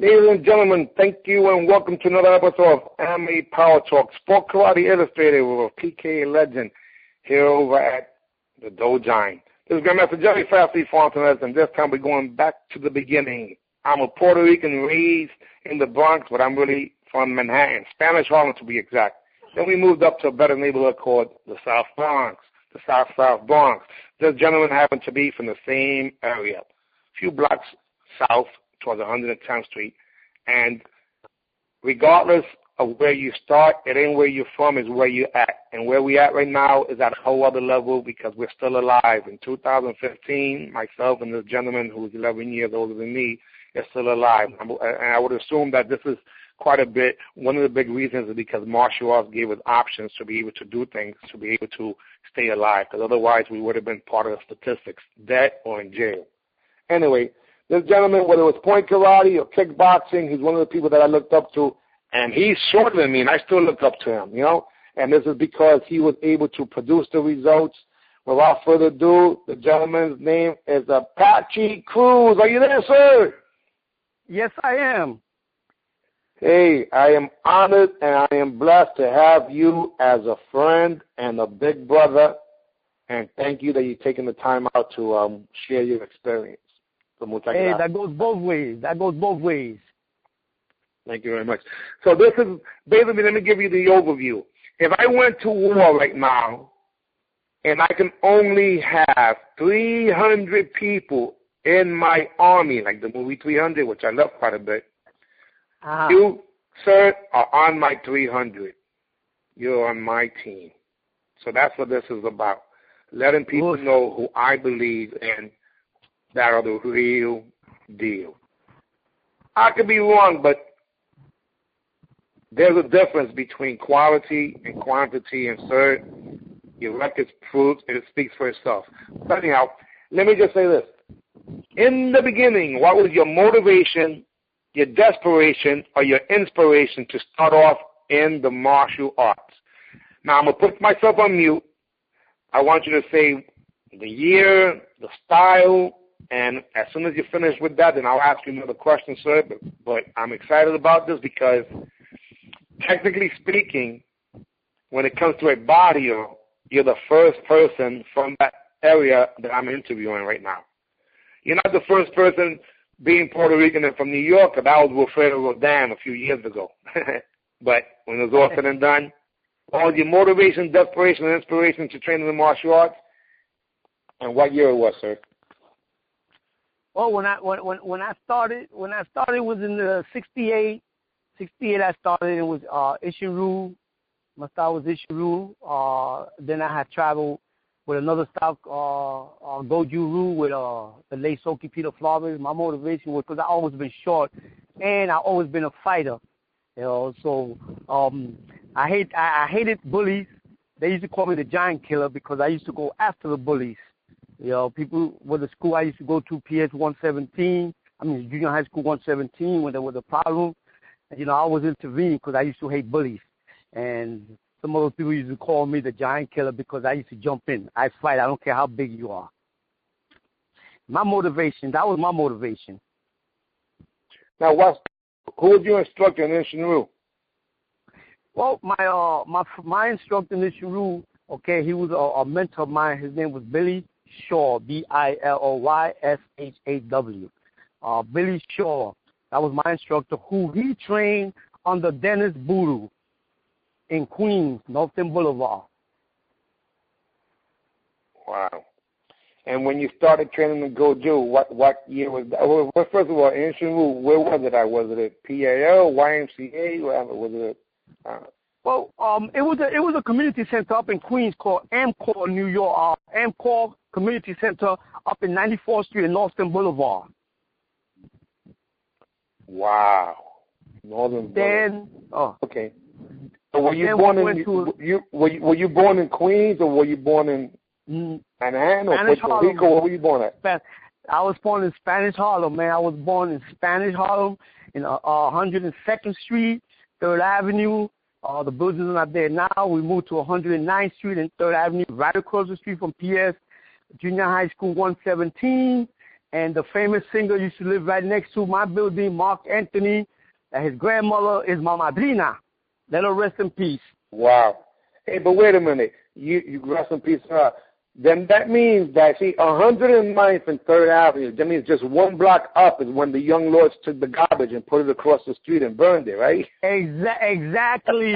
Ladies and gentlemen, thank you and welcome to another episode of Anime Power Talk, Sport Karate Illustrated with a PKA legend here over at the Dojine. This is Grandmaster Jerry Fastly Fontanez, and this time we're going back to the beginning. I'm a Puerto Rican raised in the Bronx, but I'm really from Manhattan, Spanish Harlem to be exact. Then we moved up to a better neighborhood called the South Bronx, the South Bronx. This gentleman happened to be from the same area, a few blocks south towards 110th Street. And regardless of where you start, it ain't where you're from, it's where you're at. And where we at right now is at a whole other level because we're still alive. In 2015, myself and this gentleman who's 11 years older than me is still alive. And I would assume that this is quite a bit. One of the big reasons is because martial arts gave us options to be able to do things, to be able to stay alive, because otherwise we would have been part of the statistics, dead or in jail. Anyway, this gentleman, whether it was point karate or kickboxing, he's one of the people that I looked up to, and he's shorter than me, and I still look up to him, you know, and this is because he was able to produce the results. Without further ado, the gentleman's name is Apache Cruz. Are you there, sir? Yes, I am. Hey, I am honored and I am blessed to have you as a friend and a big brother, and thank you that you're taking the time out to share your experience. Hey, that goes both ways. That goes both ways. Thank you very much. So this is, basically, let me give you the overview. If I went to war right now and I can only have 300 people in my army, like the movie 300, which I love quite a bit, you, sir, are on my 300. You're on my team. So that's what this is about, letting people know who I believe in, that are the real deal. I could be wrong, but there's a difference between quality and quantity, and sir, your record proves it speaks for itself. But anyhow, let me just say this. In the beginning, what was your motivation, your desperation, or your inspiration to start off in the martial arts? Now, I'm going to put myself on mute. I want you to say the year, the style, and as soon as you finish with that, then I'll ask you another question, sir. But I'm excited about this because, technically speaking, when it comes to a barrio, you're the first person from that area that I'm interviewing right now. You're not the first person being Puerto Rican and from New York, because that was Wilfredo Rodan a few years ago. But when it was all said and done, all your motivation, desperation, and inspiration to train in the martial arts, and what year it was, sir? Well, when I started was in the 68. 68 I started. It was Ishiru. My style was Ishiru. Then I had traveled with another style, Goju-Ryu, with the late Soki Peter Flores. My motivation was because I always been short, and I always been a fighter. You know, so I hated bullies. They used to call me the giant killer because I used to go after the bullies. You know, people with the school I used to go to, PS 117, junior high school 117, when there was a problem. And, you know, I was intervening because I used to hate bullies. And some other people used to call me the giant killer because I used to jump in. I fight. I don't care how big you are. My motivation, that was my motivation. Now, who was your instructor in Ishiru? Well, my instructor in Ishiru, okay, he was a mentor of mine. His name was Billy Shaw, Billysshaw. Billy Shaw, that was my instructor, who he trained under Dennis Boodoo in Queens, Northern Boulevard. Wow. And when you started training in Goju, what year was that? Well, first of all, in Ishiru, where was it at? Was it at PKA, YMCA? Was it Well, it was a community center up in Queens called Amcor, New York. Amcor Community Center up in 94th Street and Northern Boulevard. Wow, Northern Boulevard. Okay. So were you born were you born in Queens, or were you born in Manhattan or Puerto Rico? Where were you born at? I was born in Spanish Harlem, man. I was born in Spanish Harlem in 102nd Street, 3rd Avenue. The buildings are not there now. We moved to 109th Street and 3rd Avenue, right across the street from PS Junior High School 117. and the famous singer used to live right next to my building, Mark Anthony, and his grandmother is my madrina. Let her rest in peace. Wow. Hey, but wait a minute. You rest in peace. Then that means that, see, 109th and 3rd Avenue, that means just one block up is when the young lords took the garbage and put it across the street and burned it, right? Exactly.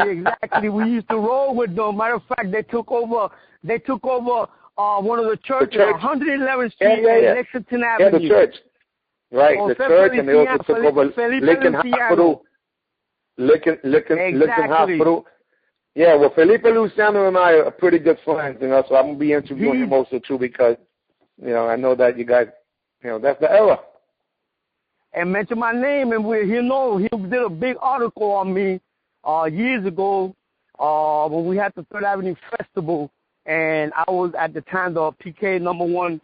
We used to roll with them. Matter of fact, they took over one of the churches, 111th Street and Lexington Avenue. Yeah, the church. Right, the church, and they also took over Lincoln Hospital. Lincoln Hospital. Yeah, well, Felipe Luciano and I are pretty good friends, so I'm going to be interviewing him also, too, because, I know that you guys, that's the era. And mention my name, and he did a big article on me years ago when we had the 3rd Avenue Festival, and I was, at the time, the PKA #1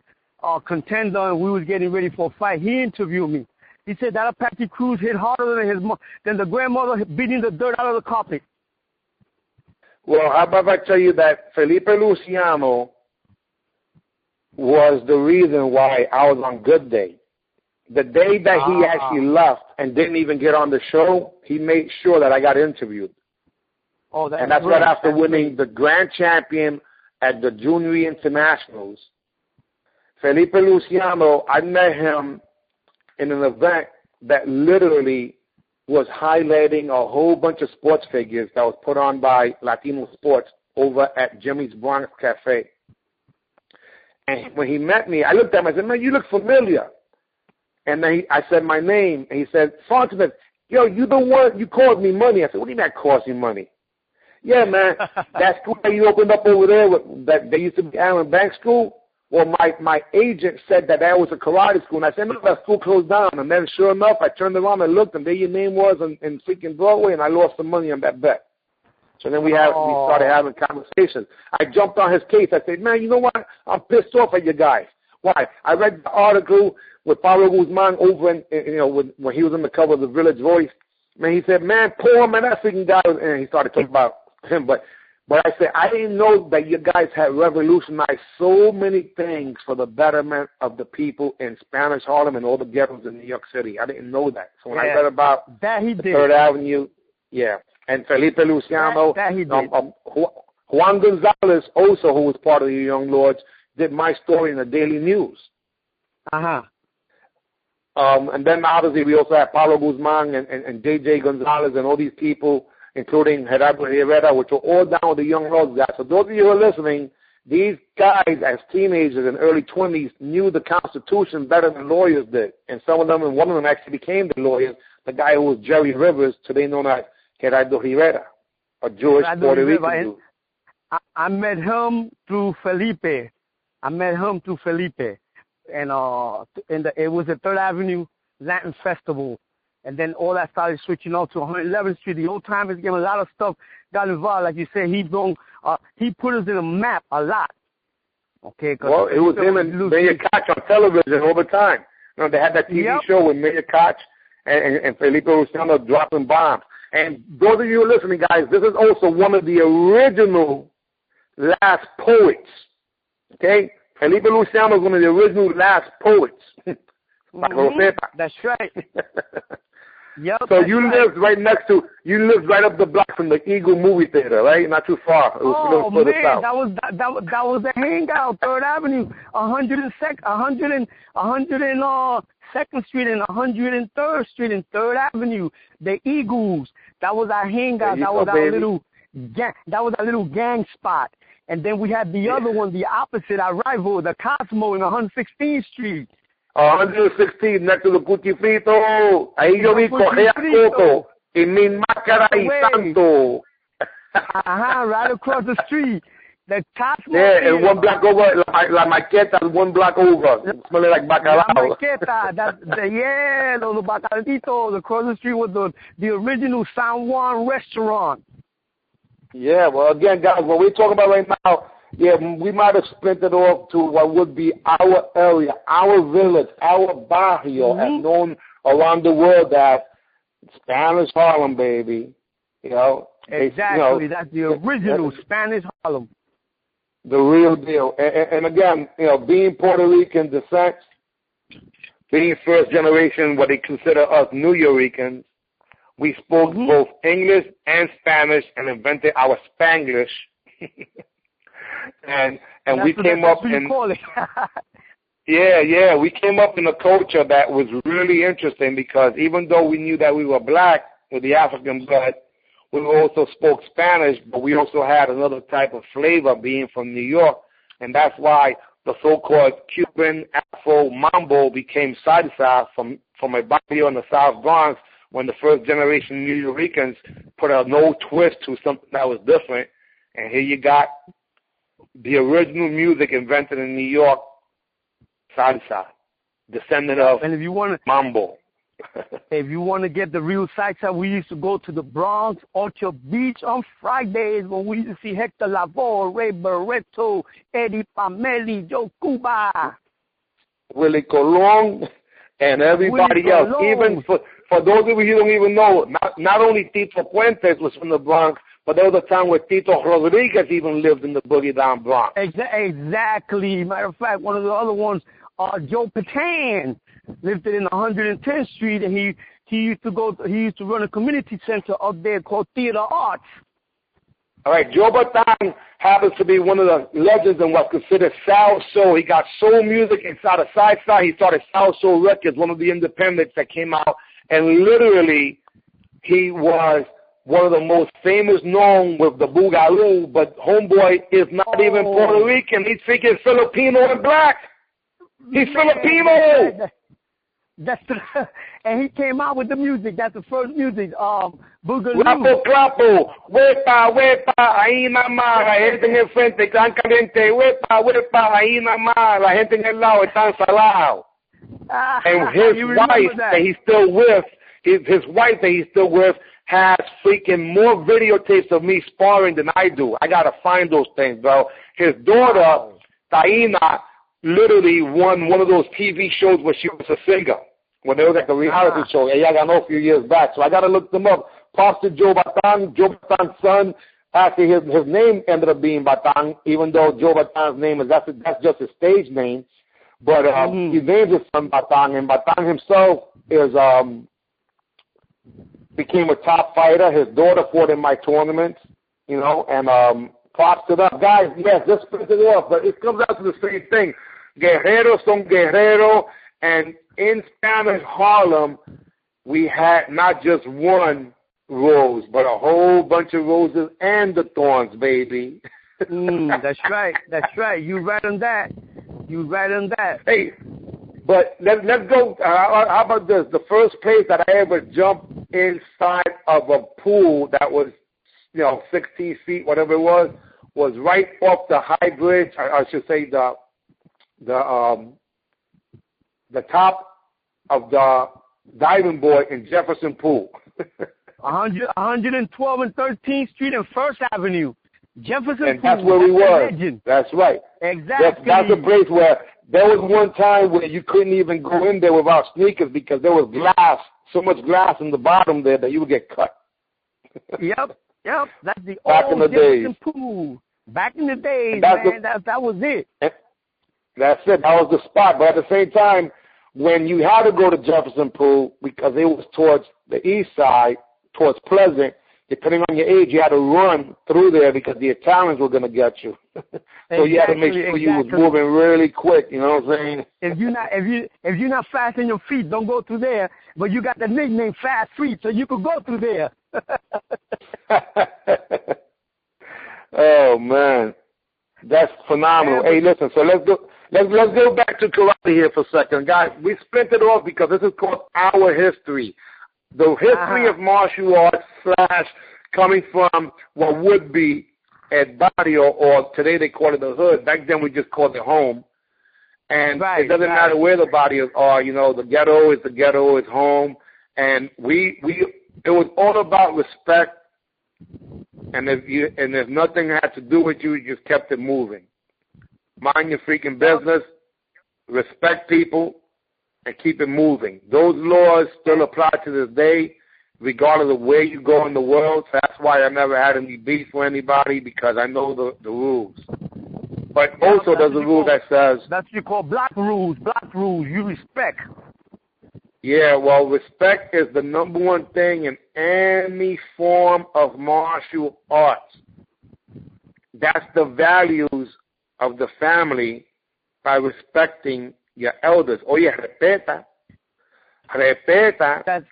contender, and we was getting ready for a fight. He interviewed me. He said that Apache Cruz hit harder than the grandmother beating the dirt out of the carpet. Well, how about I tell you that Felipe Luciano was the reason why I was on Good Day. The day that he actually left and didn't even get on the show, he made sure that I got interviewed. Oh, that's and that's great. right after winning the grand champion at the Junior Internationals. Felipe Luciano, I met him in an event that literally was highlighting a whole bunch of sports figures that was put on by Latino Sports over at Jimmy's Bronx Cafe. And when he met me, I looked at him, I said, man, you look familiar. And then I said my name, and he said, Fontaine, yo, you the one, you called me money. I said, what do you mean I cost you money? Yeah, man, that school that you opened up over there, that they used to be Allen Bank School, well, my agent said that was a karate school, and I said, no, that school closed down. And then sure enough, I turned around and looked, and there your name was in freaking Broadway, and I lost some money on that bet. So then we started having conversations. I jumped on his case. I said, man, you know what? I'm pissed off at you guys. Why? I read the article with Pablo Guzman over when he was on the cover of the Village Voice. Man, he said, man, poor man, that freaking guy. And he started talking about him, but I said, I didn't know that you guys had revolutionized so many things for the betterment of the people in Spanish Harlem and all the ghettos in New York City. I didn't know that. So when I read about that he the did. 3rd Avenue, and Felipe Luciano, that he did. Juan Gonzalez also, who was part of the Young Lords, did my story in the Daily News. Uh-huh. And then obviously we also have Pablo Guzman and J.J. Gonzalez and all these people, including Gerardo Rivera, which were all down with the Young Lords guys. So those of you who are listening, these guys as teenagers in early 20s knew the Constitution better than lawyers did. And some of them, and one of them actually became the lawyers, the guy who was Jerry Rivers, today known as Gerardo Rivera, a Jewish Puerto Rican dude. I met him through Felipe. And it was the 3rd Avenue Latin Festival. And then all that started switching on to 111th Street. The old timers getting a lot of stuff got involved. Like you said, he put us in a map a lot. Okay. Well, it was him and Mayor Koch on television all the time. They had that TV show with Mayor Koch and Felipe Luciano dropping bombs. And those of you who are listening, guys, this is also one of the original last poets. Okay? Felipe Luciano is one of the original last poets. That's right. Yep, so you lived right up the block from the Eagle movie theater, right? Not too far. It was a little further south. That was the hangout, 3rd Avenue, 102nd Street and 103rd Street and 3rd Avenue. The Eagles. That was our hangout. That was our little gang spot. And then we had the other one, the opposite, our rival, the Cosmo in 116th Street. 116, next to the Cuchifrito. Ahí yo vi Correa Coto y mi máscara y santo. Right across the street. The Cosmo. Yeah, and one block over, La Maqueta, one block over. Smelling like bacalao. La Maqueta, those bacalitos across the street with the original San Juan restaurant. Yeah, well, again, guys, what we're talking about right now, we might have splintered off to what would be our area, our village, our barrio, as known around the world as Spanish Harlem, baby. Exactly. That's the original Spanish Harlem. The real deal. And again, being Puerto Rican descent, being first generation, what they consider us New Yorkers, we spoke both English and Spanish and invented our Spanglish. and we came up in we came up in a culture that was really interesting because even though we knew that we were black with the African blood, we also spoke Spanish, but we also had another type of flavor being from New York, and that's why the so-called Cuban Afro Mambo became salsa from a barrio in the South Bronx when the first generation New Yorkers put a no twist to something that was different, and here you got the original music invented in New York, salsa, descendant of Mambo. If you want to get the real salsa, we used to go to the Bronx, Orchard Beach on Fridays when we used to see Hector Lavoe, Ray Barreto, Eddie Pamelli, Joe Cuba, Willie Colon, and everybody else. Even for those of you who don't even know, not only Tito Puentes was from the Bronx, but there was a time where Tito Rodriguez even lived in the boogie down Bronx. Exactly. Matter of fact, one of the other ones, Joe Patan, lived in 110th Street, and he used to run a community center up there called Theater Arts. All right, Joe Patan happens to be one of the legends in what's considered South Soul. He got soul music inside of Side. He started South Soul Records, one of the independents that came out, and literally he was one of the most famous known with the Boogaloo, but homeboy is not even Puerto Rican. He's freaking Filipino and black. He's Filipino. And he came out with the music. That's the first music. Boogaloo. Clapo, clapo. Huepa, huepa. Ahí nada más. La gente en el frente están caliente. Huepa, huepa. Ahí nada más. La gente en el lado están salados. And his wife that he's still with, his wife that he's still with, has freaking more videotapes of me sparring than I do. I gotta find those things, bro. His daughter, Taina, literally won one of those TV shows where she was a singer. When they was at the reality show. Ella ganó a few years back. So I gotta look them up. Props to Joe Batan. Joe Batan's son, actually his name ended up being Batan, even though Joe Batan's name is, that's just his stage name. But he named his son Batan, and Batan himself is became a top fighter. His daughter fought in my tournaments, you know, and props to them. Guys, yes, just split it off, but it comes out to the same thing. Guerreros son guerreros, and in Spanish Harlem, we had not just one rose, but a whole bunch of roses and the thorns, baby. That's right. That's right. You right on that. You right on that. Hey, but let's go. How about this? The first place that I ever jumped inside of a pool that was, 16 feet, whatever it was right off the high bridge. I should say the top of the diving board in Jefferson Pool. 112 and 13th Street and First Avenue. Jefferson and Pool. That's where we were. Legend. That's right. Exactly. That's the place where there was one time where you couldn't even go in there without sneakers because there was glass, so much glass in the bottom there that you would get cut. Yep. That's the Back old in the Jefferson days. Pool. Back in the days, man. That was it. That's it. That was the spot. But at the same time, when you had to go to Jefferson Pool because it was towards the east side, towards Pleasant, depending on your age, you had to run through there because the Italians were going to get you. So you had to make sure you was moving really quick. You know what I'm saying? If you're not fast in your feet, don't go through there. But you got the nickname Fast Feet, so you could go through there. Oh man, that's phenomenal. Hey, listen. So let's go back to karate here for a second, guys. We split it off because this is called our history. The history of martial arts / coming from what would be at barrio, or today they call it the hood. Back then we just called it home. And it doesn't matter where the barrios are. The ghetto is the ghetto, it's home. And it was all about respect. And if nothing had to do with you, you just kept it moving. Mind your freaking business, respect people, and keep it moving. Those laws still apply to this day, regardless of where you go in the world. So that's why I never had any beef for anybody, because I know the rules. But also there's a rule that says... That's what you call block rules. Block rules. You respect. Yeah, well, respect is the number one thing in any form of martial arts. That's the values of the family by respecting your elders. Oye, respeta,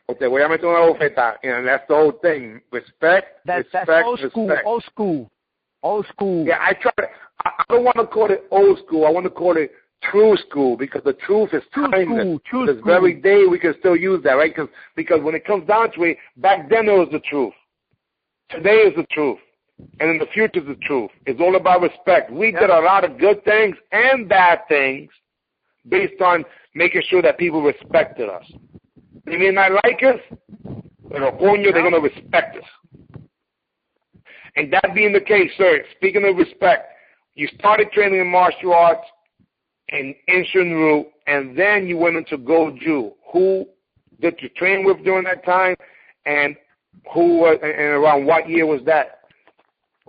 o te voy a meter una bofeta. And that's the whole thing. Respect, That's old school, respect. Old school. Yeah, I don't want to call it old school. I want to call it true school, because the truth is timeless. This very day we can still use that, right? Because when it comes down to it, back then it was the truth. Today is the truth. And in the future is the truth. It's all about respect. We did a lot of good things and bad things based on making sure that people respected us. They may not like us, but they're going to respect us. And that being the case, sir, speaking of respect, you started training in martial arts in Inshinru, and then you went into Goju. Who did you train with during that time, and and around what year was that?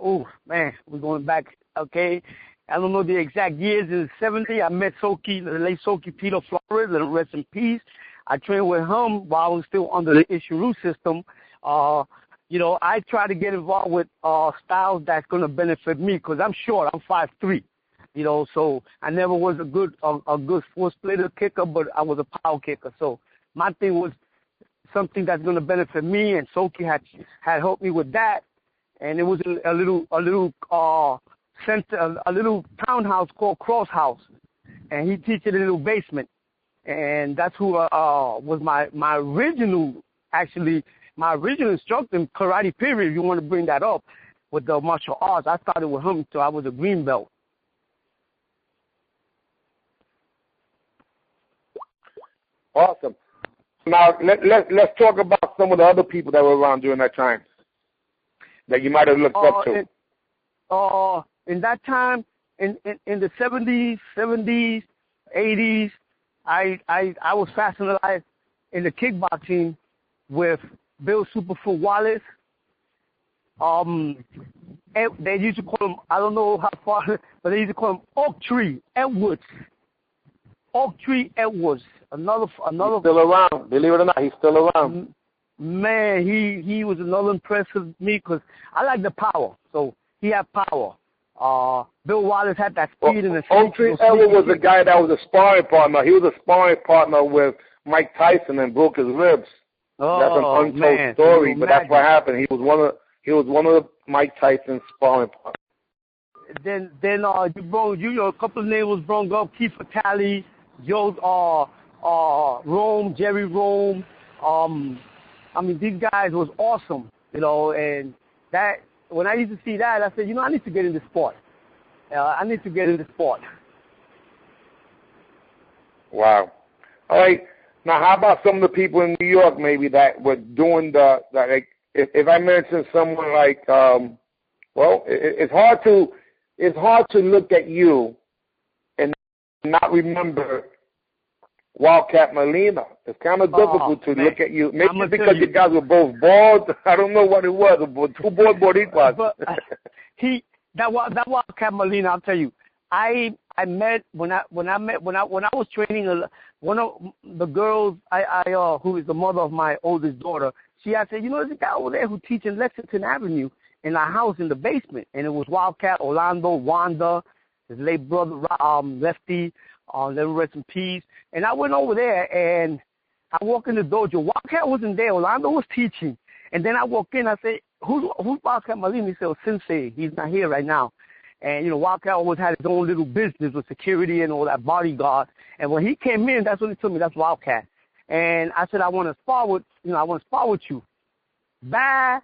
Oh, man, we're going back, okay. I don't know the exact years. In the 70s, I met Soki, the late Soki Peter Flores, let him rest in peace. I trained with him while I was still under the Ishiru system. I try to get involved with styles that's going to benefit me, because I'm short. I'm 5'3". So I never was a good four splitter kicker, but I was a power kicker. So my thing was something that's going to benefit me, and Soki had helped me with that. And it was a little townhouse called Cross House, and he teaches in a little basement, and that's who was my original instructor in karate period. If you want to bring that up with the martial arts, I started with him until I was a green belt. Awesome. Now let's talk about some of the other people that were around during that time that you might have looked up to. In that time, in the 70s, 80s, I was fascinated in the kickboxing with Bill Superfoot Wallace. They used to call him, I don't know how far, but they used to call him Oak Tree Edwards. Oak Tree Edwards. Another. He's still around. Believe it or not, he's still around. Man, he was another impressive me, because I like the power. So he had power. Bill Wallace had that speed and the Oak Tree Edwards was the guy that was a sparring partner. He was a sparring partner with Mike Tyson and broke his ribs. That's an untold story, but that's what happened. He was one of Mike Tyson's sparring partners. Then a couple of names was brought up: Keith Vitale, Rome, Jerry Rome. These guys was awesome, and that when I used to see that, I said, I need to get in the sport. Wow. All right. Now, how about some of the people in New York maybe that were doing if I mention someone like, it's hard to look at you and not remember Wildcat Molina. It's kind of difficult to look at you. Maybe because you guys were both bald. I don't know what it was, but two bald boricuas. But that Wildcat Molina, I'll tell you. I met when I was training one of the girls who is the mother of my oldest daughter. I said, there's a guy over there who teaches in Lexington Avenue in our house in the basement, and it was Wildcat, Orlando, Wanda, his late brother Lefty. Let him rest in peace. And I went over there, and I walked in the dojo. Wildcat wasn't there. Orlando was teaching. And then I walked in. I said, who's Wildcat Molina? He said, Sensei. He's not here right now. And, Wildcat always had his own little business with security and all that bodyguard. And when he came in, that's when he told me that's Wildcat. And I said, I want to spar with you. Bad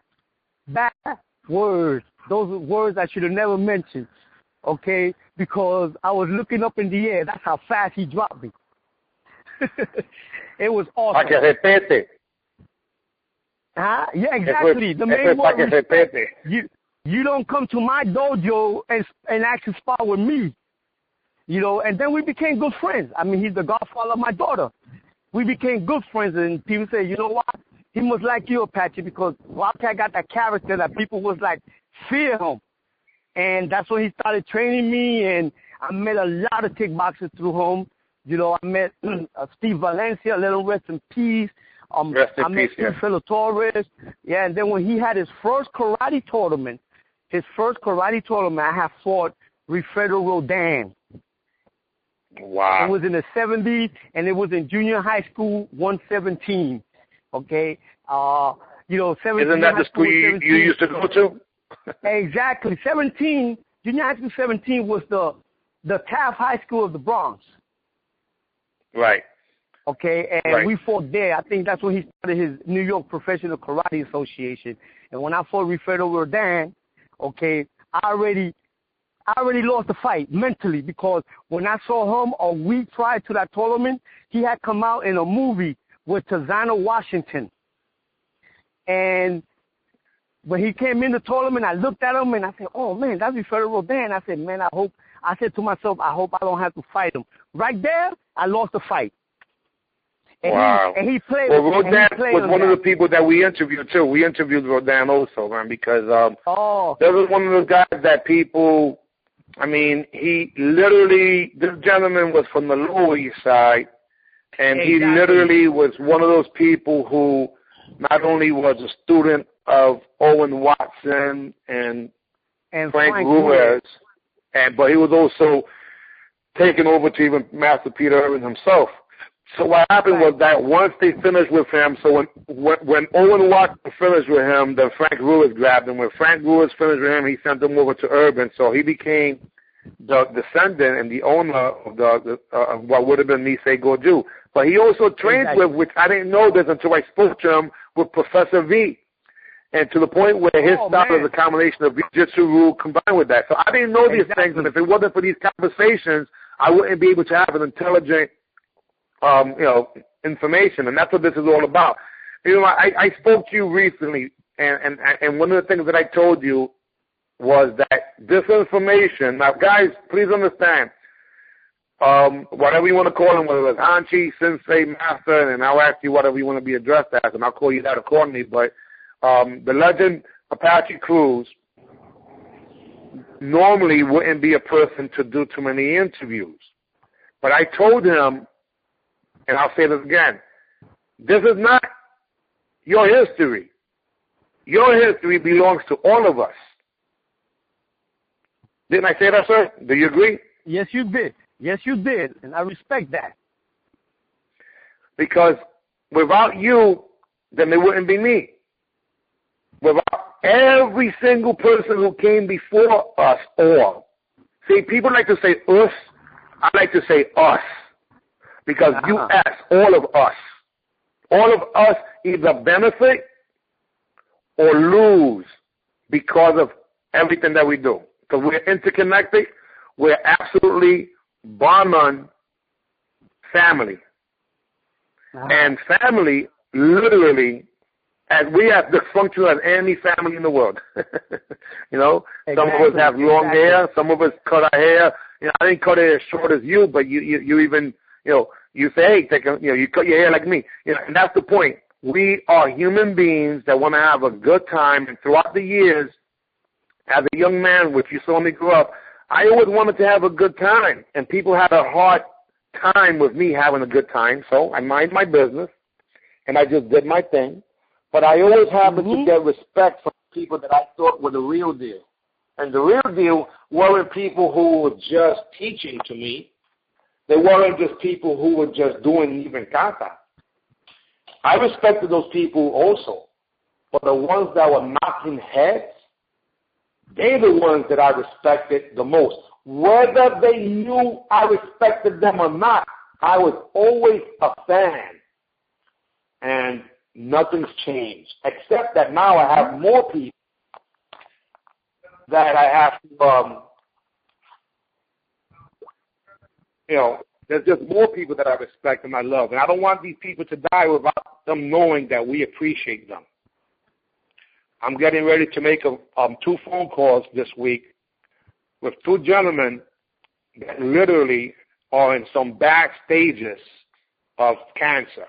words. Those are words I should have never mentioned. Okay, because I was looking up in the air. That's how fast he dropped me. It was awesome. Pa que repete. Yeah, exactly. The main word. You don't come to my dojo and actually spar with me. And then we became good friends. He's the godfather of my daughter. We became good friends, and people say, you know what? He must like you, Apache, because Wildcat got that character that people was like, fear him. And that's when he started training me, and I met a lot of kickboxers through him. I met Steve Valencia, little rest in peace. Rest in I met peace, yeah. Philo Torres. Yeah, and then when he had his first karate tournament, I had fought Wilfredo Rodin. Wow. It was in the 70s, and it was in junior high school, 117. Okay? 17. Isn't that the school you used to go to? Exactly. Junior high school 17 was the Taft High School of the Bronx. Right. Okay, and we fought there. I think that's when he started his New York Professional Karate Association. And when I fought Wilfredo Rodin, okay, I already lost the fight mentally, because when I saw him a week prior to that tournament, he had come out in a movie with Tazana Washington. And when he came in the tournament, I looked at him and I said, oh, man, that's Wilfredo Rodin. I said, man, I said to myself, I hope I don't have to fight him. Right there, I lost the fight. And wow. He played. Well, Rodin was one of the people that we interviewed, too. We interviewed Rodin also, man, because there was one of those guys that people, I mean, he literally, this gentleman was from the Lower East Side, and he literally was one of those people who not only was a student of Owen Watson and Frank Ruiz, but he was also taken over to even Master Peter Irvin himself. So what happened was that once they finished with him, so when Owen Watson finished with him, then Frank Ruiz grabbed him. When Frank Ruiz finished with him, he sent him over to Irvin. So he became the descendant and the owner of what would have been Nisei Goju. But he also trained with, which I didn't know this until I spoke to him, with Professor V. And to the point where his style is a combination of jiu-jitsu rule combined with that. So I didn't know these things, and if it wasn't for these conversations, I wouldn't be able to have an intelligent information, and that's what this is all about. I spoke to you recently, and one of the things that I told you was that this information, now guys, please understand, whatever you want to call him, whether it's Anchi, Sensei, Master, and I'll ask you whatever you want to be addressed as, and I'll call you that accordingly, but the legend Apache Cruz normally wouldn't be a person to do too many interviews. But I told him, and I'll say this again, this is not your history. Your history belongs to all of us. Didn't I say that, sir? Do you agree? Yes, you did. Yes, you did, and I respect that. Because without you, then there wouldn't be me. Without every single person who came before us all. See, people like to say us. I like to say us. Because you ask all of us. All of us either benefit or lose because of everything that we do. Because we're interconnected. We're absolutely Barnum family. And family, literally, as we have dysfunctional as any family in the world. Some of us have long hair. Some of us cut our hair. I didn't cut it as short as you, but you even, you say, hey, you cut your hair like me. And that's the point. We are human beings that want to have a good time. And throughout the years, as a young man, if you saw me grow up, I always wanted to have a good time. And people had a hard time with me having a good time. So I mind my business, and I just did my thing. But I always happened to get respect from people that I thought were the real deal. And the real deal weren't people who were just teaching to me. They weren't just people who were just doing even kata. I respected those people also. But the ones that were knocking heads, they're the ones that I respected the most. Whether they knew I respected them or not, I was always a fan. And nothing's changed, except that now I have more people that I have to, there's just more people that I respect and I love. And I don't want these people to die without them knowing that we appreciate them. I'm getting ready to make 2 phone calls this week with 2 gentlemen that literally are in some back stages of cancer.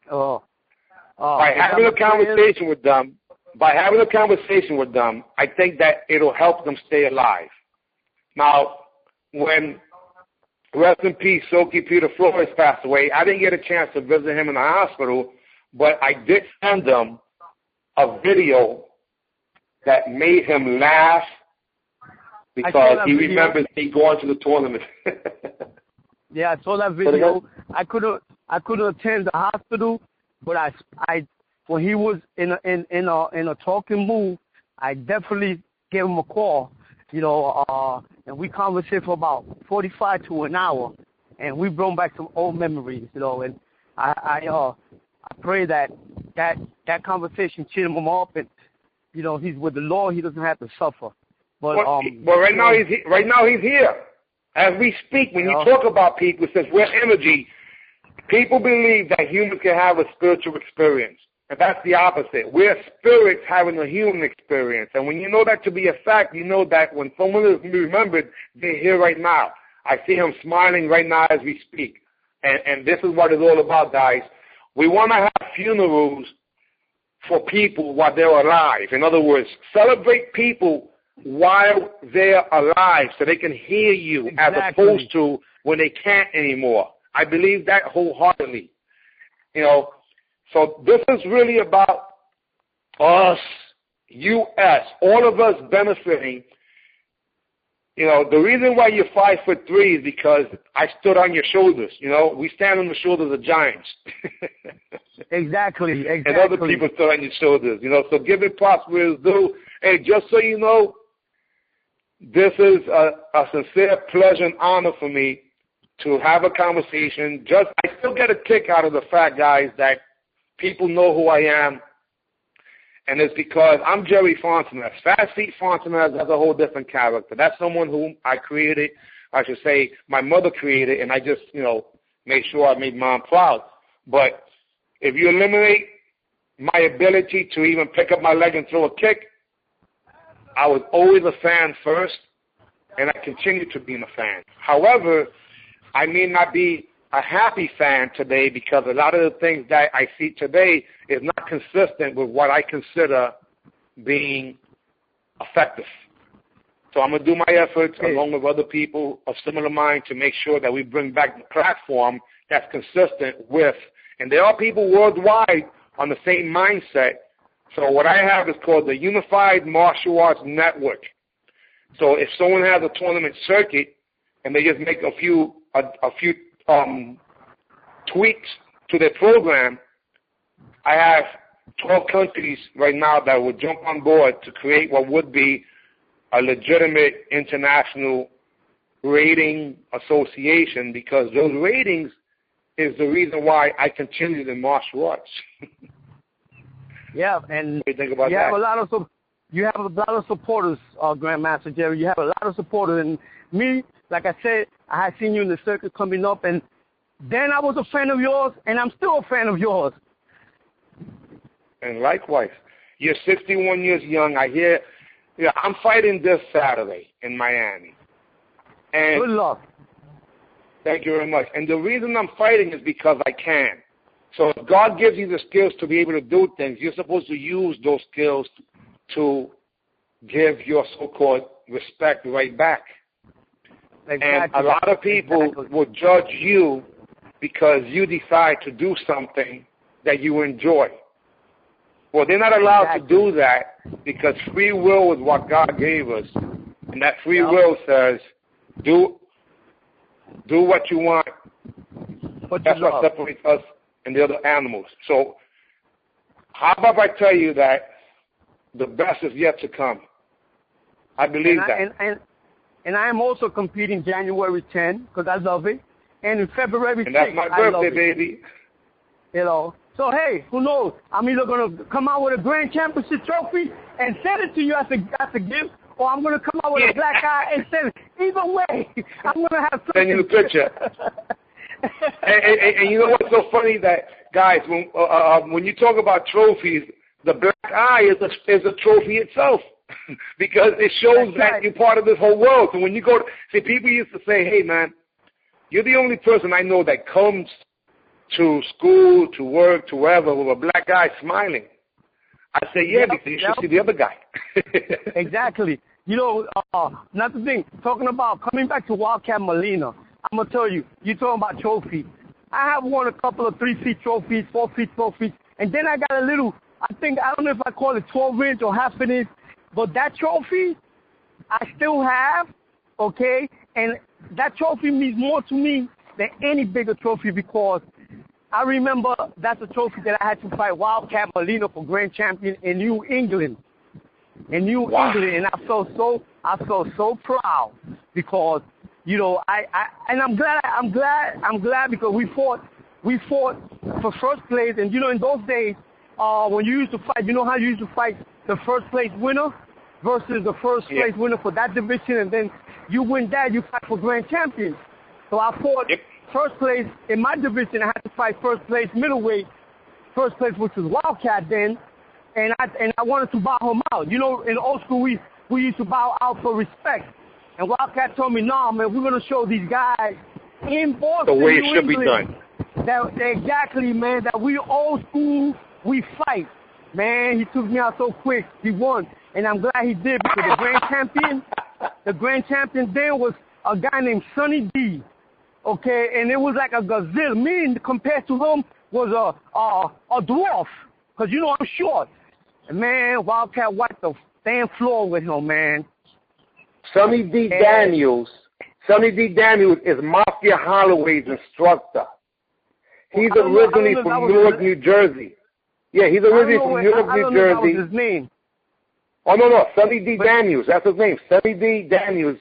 By having a conversation with them, I think that it'll help them stay alive. Now, when rest in peace, Soki Peter Flores passed away. I didn't get a chance to visit him in the hospital, but I did send him a video that made him laugh because he remembers me going to the tournament. Yeah, I saw that video. I couldn't attend the hospital, but I when he was in a talking mood, I definitely gave him a call, and we conversated for about 45 to an hour, and we brought back some old memories, and I pray that conversation cheered him up, and he's with the Lord, he doesn't have to suffer. But right now he's here. As we speak, when you talk about people, since we're energy, people believe that humans can have a spiritual experience. And that's the opposite. We're spirits having a human experience. And when you know that to be a fact, you know that when someone is remembered, they're here right now. I see him smiling right now as we speak. And this is what it's all about, guys. We want to have funerals for people while they're alive. In other words, celebrate people while they're alive so they can hear you, as opposed to when they can't anymore. I believe that wholeheartedly. So this is really about us, U.S., all of us benefiting. The reason why you're 5'3" is because I stood on your shoulders. We stand on the shoulders of giants. Exactly. And other people stood on your shoulders. So give it props where it's due. Hey, just so you know, this is a sincere pleasure and honor for me to have a conversation. I still get a kick out of the fact, guys, that people know who I am, and it's because I'm Jerry Fontenez. Fast Feet Fontenez has a whole different character. That's someone whom I created, I should say my mother created, and I just, made sure I made mom proud. But if you eliminate my ability to even pick up my leg and throw a kick, I was always a fan first, and I continue to be a fan. However, I may not be a happy fan today because a lot of the things that I see today is not consistent with what I consider being effective. So I'm going to do my efforts along with other people of similar mind to make sure that we bring back the platform that's consistent with, and there are people worldwide on the same mindset. So what I have is called the Unified Martial Arts Network. So if someone has a tournament circuit and they just make a few tweaks to their program, I have 12 countries right now that would jump on board to create what would be a legitimate international rating association, because those ratings is the reason why I continued in martial arts. Yeah, and what do you think about that? You have a lot of supporters, Grandmaster Jerry. You have a lot of supporters, and me, like I said, I had seen you in the circuit coming up, and then I was a fan of yours, and I'm still a fan of yours. And likewise, you're 61 years young. I hear, I'm fighting this Saturday in Miami. And good luck. Thank you very much. And the reason I'm fighting is because I can. So if God gives you the skills to be able to do things, you're supposed to use those skills to give your so-called respect right back. Exactly. And a lot of people will judge you because you decide to do something that you enjoy. Well, they're not allowed to do that because free will is what God gave us. And that free will says, do what you want. That's what separates us and the other animals. So how about I tell you that the best is yet to come? I believe that. And I am also competing January 10 because I love it. And in February 6th, and that's my birthday, baby. So, hey, who knows? I'm either going to come out with a Grand Championship trophy and send it to you as a gift, or I'm going to come out with a black eye and send it. Either way, I'm going to have something. Send you the picture. and you know what's so funny, that, guys, when you talk about trophies, the black eye is a trophy itself. Because it shows that you're part of this whole world. So when you go people used to say, hey, man, you're the only person I know that comes to school, to work, to wherever, with a black guy smiling. I say, because you should see the other guy. Exactly. Another thing, talking about coming back to Wildcat Molina, I'm going to tell you, you're talking about trophies. I have won a couple of 3-feet trophies, 4-feet trophies, and then I got a little, I don't know if I call it 12-inch or half an inch, but that trophy I still have, okay? And that trophy means more to me than any bigger trophy because I remember that's a trophy that I had to fight Wildcat Molina for grand champion in New England. In New England, and I felt so proud because, you know, I'm glad because we fought for first place, and you know, in those days, when you used to fight, you know how you used to fight the first place winner versus the first place winner for that division, and then you win that, you fight for grand champion. So I fought first place in my division. I had to fight first place middleweight, first place which was Wildcat then, and I wanted to bow him out. You know, in old school we used to bow out for respect. And Wildcat told me, "No, man, we're gonna show these guys in Boston, the way it New should England, be done." Exactly, man. That we old school, we fight. Man, he took me out so quick. He won, and I'm glad he did because the grand champion then was a guy named Sonny D. Okay, and it was like a gazelle. Me compared to him was a dwarf, cause you know I'm short. And man, Wildcat wiped the damn floor with him, man. Sonny D. Daniels is Mafia Holloway's instructor. He's originally from Newark, New Jersey. Yeah, he's originally from Newark, New Jersey. That was his name. Oh, no, Sonny D. Daniels, that's his name. Sonny D. Daniels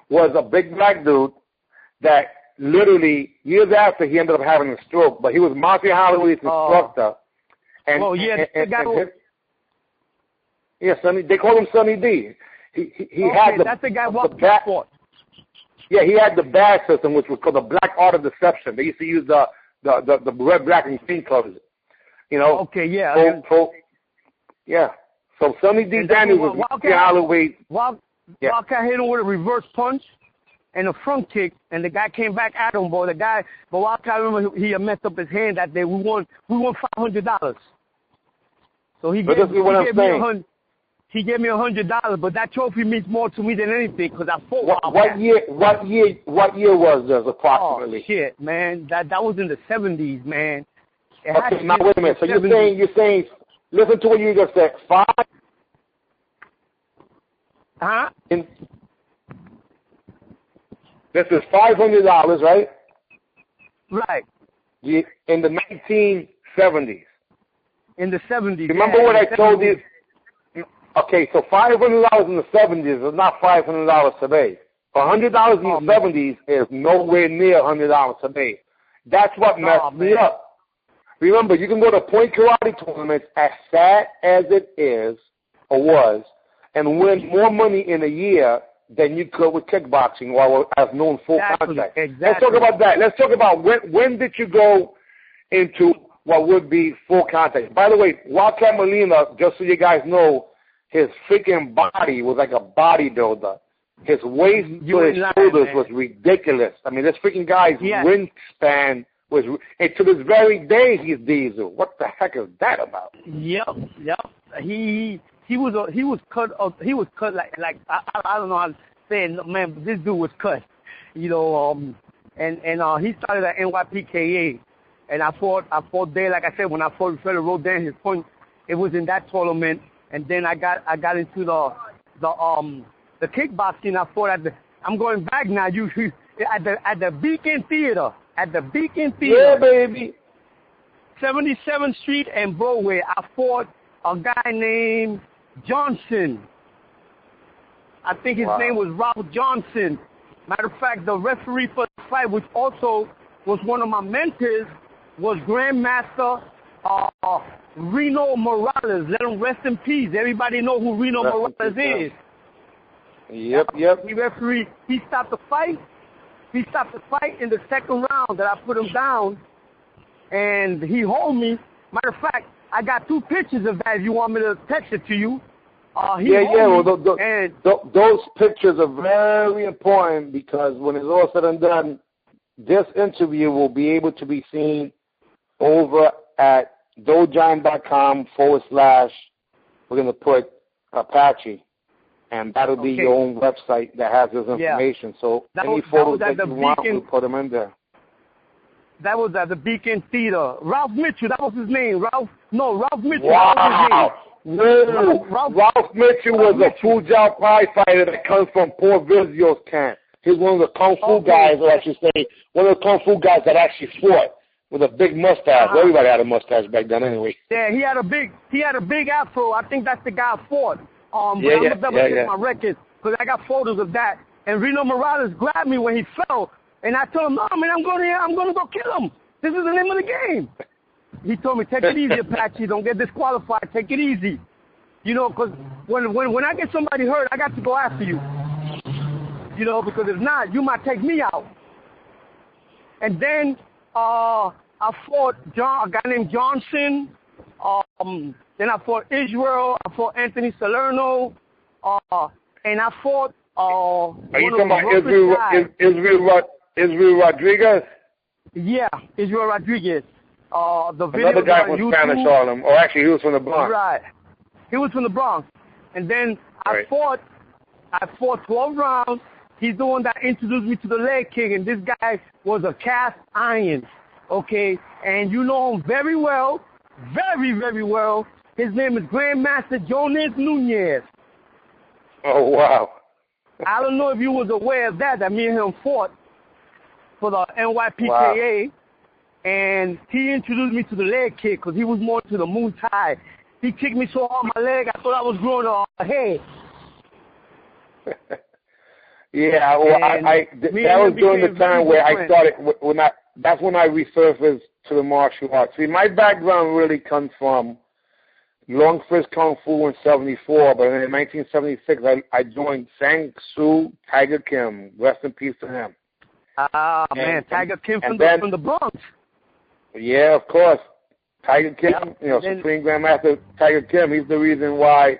was a big black dude that literally, years after, he ended up having a stroke, but he was Mafia Holloway's instructor. Sonny, they call him Sonny D. He had that's the guy walking for. Yeah, he had the badge system, which was called the Black Art of Deception. They used to use the red, black, and green colors. You know. Okay, yeah. So Sonny D. Daniels was Mafia Holloway. Wildcat hit him with a reverse punch and a front kick, and the guy came back at him, boy. But Wildcat, remember, he had messed up his hand that day. We won $500. So he gave me $100. He gave me $100, but that trophy means more to me than anything because I fought Wildcat. What year was this approximately? Oh shit, man, that was in the 70s, man. Okay, now wait a minute. So you're saying, listen to what you just said. This is $500, right? Right. In the 1970s. In the 70s. Remember what I told you? Okay, so $500 in the 70s is not $500 today. $100 in the 70s is nowhere near $100 today. That's what messed me up. Remember, you can go to point karate tournaments, as sad as it is or was, and win more money in a year than you could with kickboxing while I've known full contact. Exactly. Let's talk about that. Let's talk about when did you go into what would be full contact. By the way, Wildcat Molina, just so you guys know, his freaking body was like a bodybuilder. His waist to his shoulders was ridiculous. I mean, this freaking guy's wingspan was, and to this very day, he's diesel. What the heck is that about? Yep. He was cut like I don't know how to say it, man. But this dude was cut, you know. And he started at NYPKA, and I fought there. Like I said, when I fought Federer wrote down his point, it was in that tournament. And then I got into the kickboxing. I fought I'm going back now. At the Beacon Theater. At the Beacon Theater. Yeah, baby. 77th Street and Broadway. I fought a guy named Johnson. I think his name was Robert Johnson. Matter of fact, the referee for the fight, which also was one of my mentors, was Grandmaster Reno Morales. Let him rest in peace. Everybody know who Reno Morales is. Yep. He stopped the fight. He stopped the fight in the second round that I put him down, and he hold me. Matter of fact, I got 2 pictures of that if you want me to text it to you. Those pictures are very important because when it's all said and done, this interview will be able to be seen over at Dojine.com / we're going to put Apache. and that'll be your own website that has this information. Yeah. So any photos that you want, we'll put them in there. That was at the Beacon Theater. Ralph Mitchell, that was his name. Ralph Mitchell. Wow. No. Ralph Mitchell was a Fujao prize fighter that comes from Port Vizio's camp. He's one of the Kung Fu guys, or I should say, one of the Kung Fu guys that actually fought with a big mustache. Everybody had a mustache back then anyway. Yeah, he had a big afro. I think that's the guy I fought. But I'm going to double check my records because I got photos of that. And Reno Morales grabbed me when he fell. And I told him, no, man, I'm going to go kill him. This is the name of the game. He told me, take it easy, Apache. Don't get disqualified. Take it easy. You know, because when I get somebody hurt, I got to go after you. You know, because if not, you might take me out. And then I fought a guy named Johnson. Then I fought Israel. I fought Anthony Salerno. And I fought... Are you talking about Israel Rodriguez? Yeah, Israel Rodriguez. The video another guy from Spanish Harlem. Or actually, he was from the Bronx. Right. He was from the Bronx. And then I fought 12 rounds. He's the one that introduced me to the leg kick, and this guy was a cast iron. Okay? And you know him very well. Very, very well. His name is Grandmaster Jonas Nunez. Oh, wow. I don't know if you was aware of that me and him fought for the NYPKA, and he introduced me to the leg kick because he was more to the Muay Thai. He kicked me so hard my leg, I thought I was growing a head. Yeah, well, that was during the time where I started, that's when I resurfaced to the martial arts. See, my background really comes from Long Fist Kung Fu in 74, but in 1976, I joined Sang Soo Tiger Kim. Rest in peace to him. Man, Tiger Kim from the Bronx. Yeah, of course. Tiger Kim, Supreme Grandmaster Tiger Kim, he's the reason why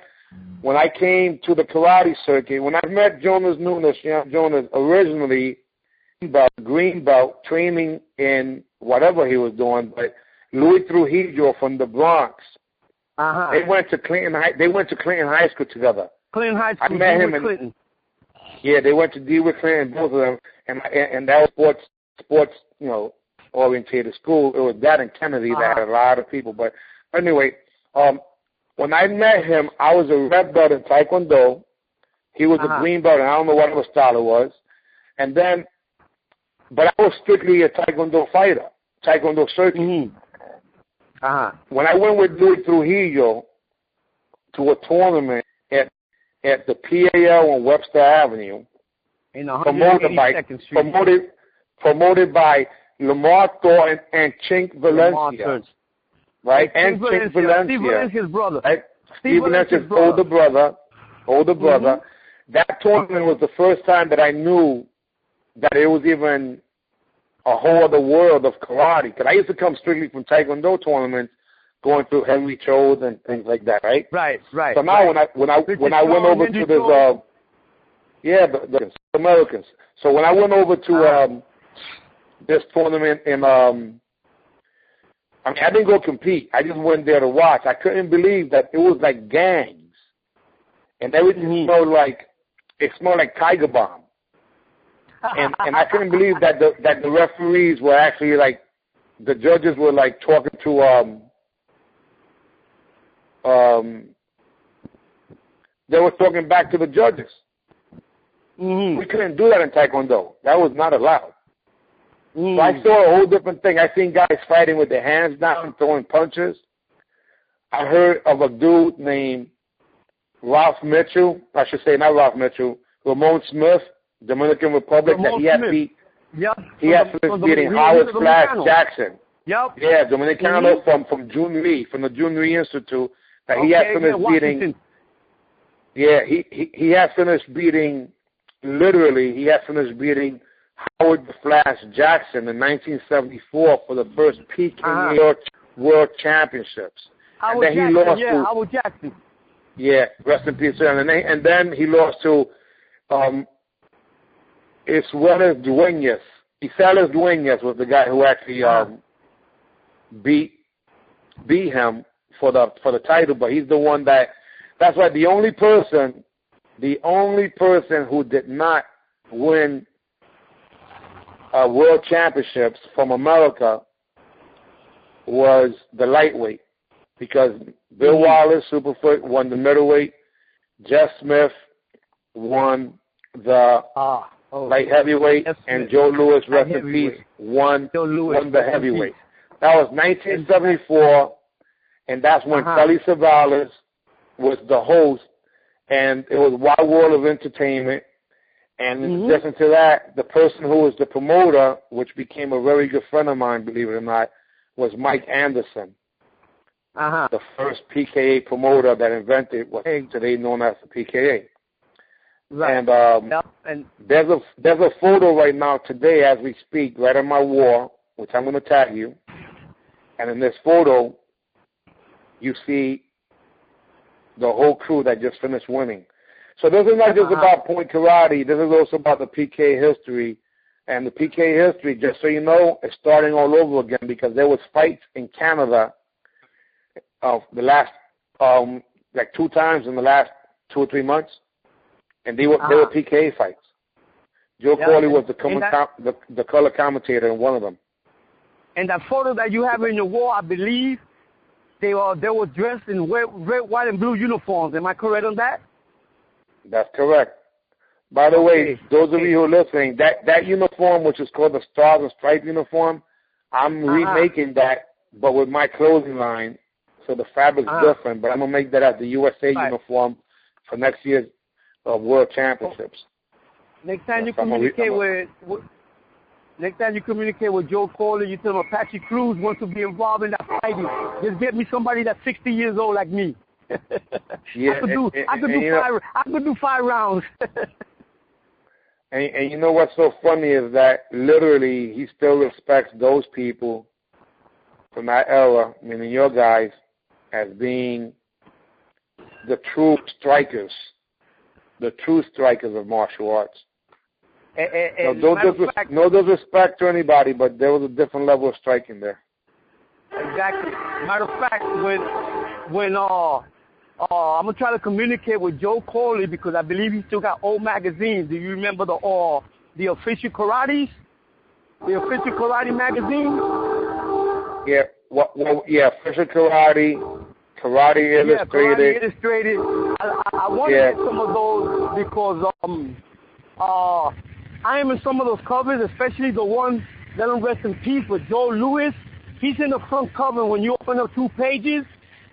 when I came to the karate circuit, when I met Jonas Nunez, Jonas originally, green belt, training in whatever he was doing, but Louis Trujillo from the Bronx, they went to Clinton High School together. Clinton High School. I met him Clinton. Yeah, they went to DeWitt Clinton, both of them, and that was sports, orientated school. It was that and Kennedy that had a lot of people. But anyway, when I met him, I was a red belt in Taekwondo. He was a green belt, and I don't know what other style it was. And then, but I was strictly a Taekwondo fighter, Taekwondo circuit. Mm-hmm. When I went with Louis Trujillo to a tournament at the PAL on Webster Avenue, promoted by Lamar Thornton and Chink Valencia, right? And Chink Valencia. Steve Valencia's brother. Right? Steve Valencia's older brother. Mm-hmm. That tournament was the first time that I knew that it was even a whole other world of karate. Because I used to come strictly from Taekwondo tournaments, going through Henry Cho's and things like that, right? Right. So now when I went over to this, the Americans. So when I went over to this tournament in, I didn't go compete. I just went there to watch. I couldn't believe that it was like gangs, and everything smelled like Tiger Bomb. And I couldn't believe that the referees were actually like, the judges were like talking to they were talking back to the judges. Mm-hmm. We couldn't do that in Taekwondo. That was not allowed. So I saw a whole different thing. I seen guys fighting with their hands down, throwing punches. I heard of a dude named Ralph Mitchell. I should say not Ralph Mitchell. Ramon Smith, Dominican Republic. He had finished beating Howard Flash Jackson. Yep. Yeah, Dominicano from June Lee, from the June Lee Institute. That he had finished beating. Yeah, he had finished beating. Literally, he had finished beating Howard Flash Jackson in 1974 for the first PKA New York World Championships. Howard and then he lost to Howard Jackson. Yeah, rest in peace. And then he lost to Isales Dueñas. Isales Dueñas was the guy who actually beat him for the title, but he's the one that's why the only person the only person who did not win world championships from America was the lightweight, because Bill Wallace, Superfoot, won the middleweight. Jeff Smith won the light heavyweight, and Joe Louis, rest in peace, won the heavyweight. That was 1974, and that's when Telly Savalas was the host, and it was Wild World of Entertainment. And in addition to that, the person who was the promoter, which became a very good friend of mine, believe it or not, was Mike Anderson, the first PKA promoter that invented what's today known as the PKA. Right. And there's a photo right now today as we speak, right on my wall, which I'm going to tag you. And in this photo, you see the whole crew that just finished winning. So this is not just about point karate. This is also about the PKA history. And the PKA history, just so you know, is starting all over again, because there was fights in Canada the last, like 2 times in the last 2 or 3 months. And they were PKA fights. Joe Corley was the color commentator in one of them. And that photo that you have in your wall, I believe, they were dressed in red, white, and blue uniforms. Am I correct on that? That's correct. By the way, those of you who are listening, that uniform, which is called the Stars and Stripes uniform, I'm remaking that, but with my clothing line, so the fabric's different. But I'm gonna make that as the USA uniform for next year's World Championships. Next time you communicate with Joe Corley, you tell him Apache Cruz wants to be involved in that fighting. Just get me somebody that's 60 years old like me. I could do 5 rounds. and you know what's so funny is that literally he still respects those people from that era, meaning your guys, as being the true strikers of martial arts. No disrespect to anybody, but there was a different level of striking there. Exactly. Matter of fact, when I'm gonna try to communicate with Joe Corley, because I believe he still got old magazines. Do you remember the Official Karates? The Official Karate magazine? Yeah. Yeah. Official Karate, Karate Illustrated. Karate Illustrated. I want to get some of those because I am in some of those covers, especially the one, let him rest in peace, with Joe Louis. He's in the front cover. When you open up 2 pages,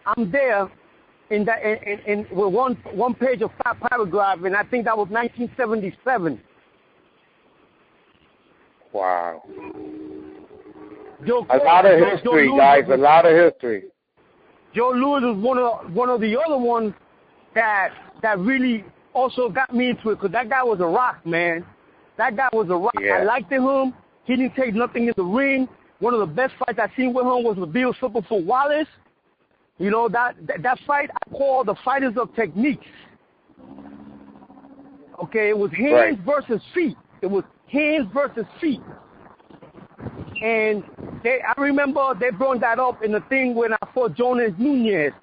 I'm there in that in with one page of fat paragraph, and I think that was 1977. Wow. A lot of history, guys. A lot of history. Joe Louis was one of the other ones that really also got me into it, because that guy was a rock, man. That guy was a rock. Yeah. I liked him. He didn't take nothing in the ring. One of the best fights I seen with him was with Bill Superfoot Wallace. You know, that fight I call the Fighters of Techniques. Okay, it was hands versus feet. It was hands versus feet. And I remember they brought that up in the thing when I fought Jonas Nunez.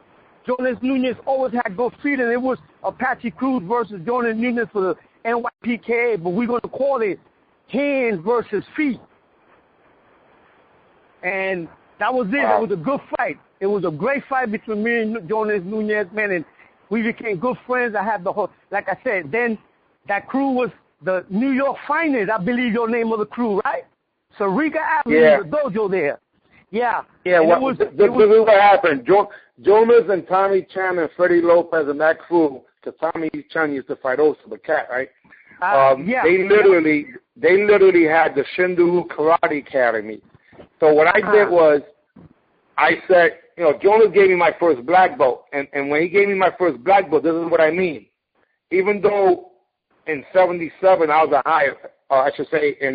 Jonas Nunez always had good feet, and it was Apache Cruz versus Jonas Nunez for the NYPKA, but we're going to call it hands versus feet. And that was it. Wow. It was a good fight. It was a great fight between me and Jonas Nunez, man, and we became good friends. I had the whole, like I said, then that crew was the New York Finest, I believe your name of the crew, right? Sarika Avenue, the dojo there. Yeah. Yeah, this is what happened. Jonas and Tommy Chan and Freddie Lopez and that crew, because Tommy Chan used to fight Osa the Cat, right? They literally had the Shindu Karate Academy. So what I did was, I said, you know, Jonas gave me my first black belt, and when he gave me my first black belt, this is what I mean. Even though in 77 I was a higher, I should say in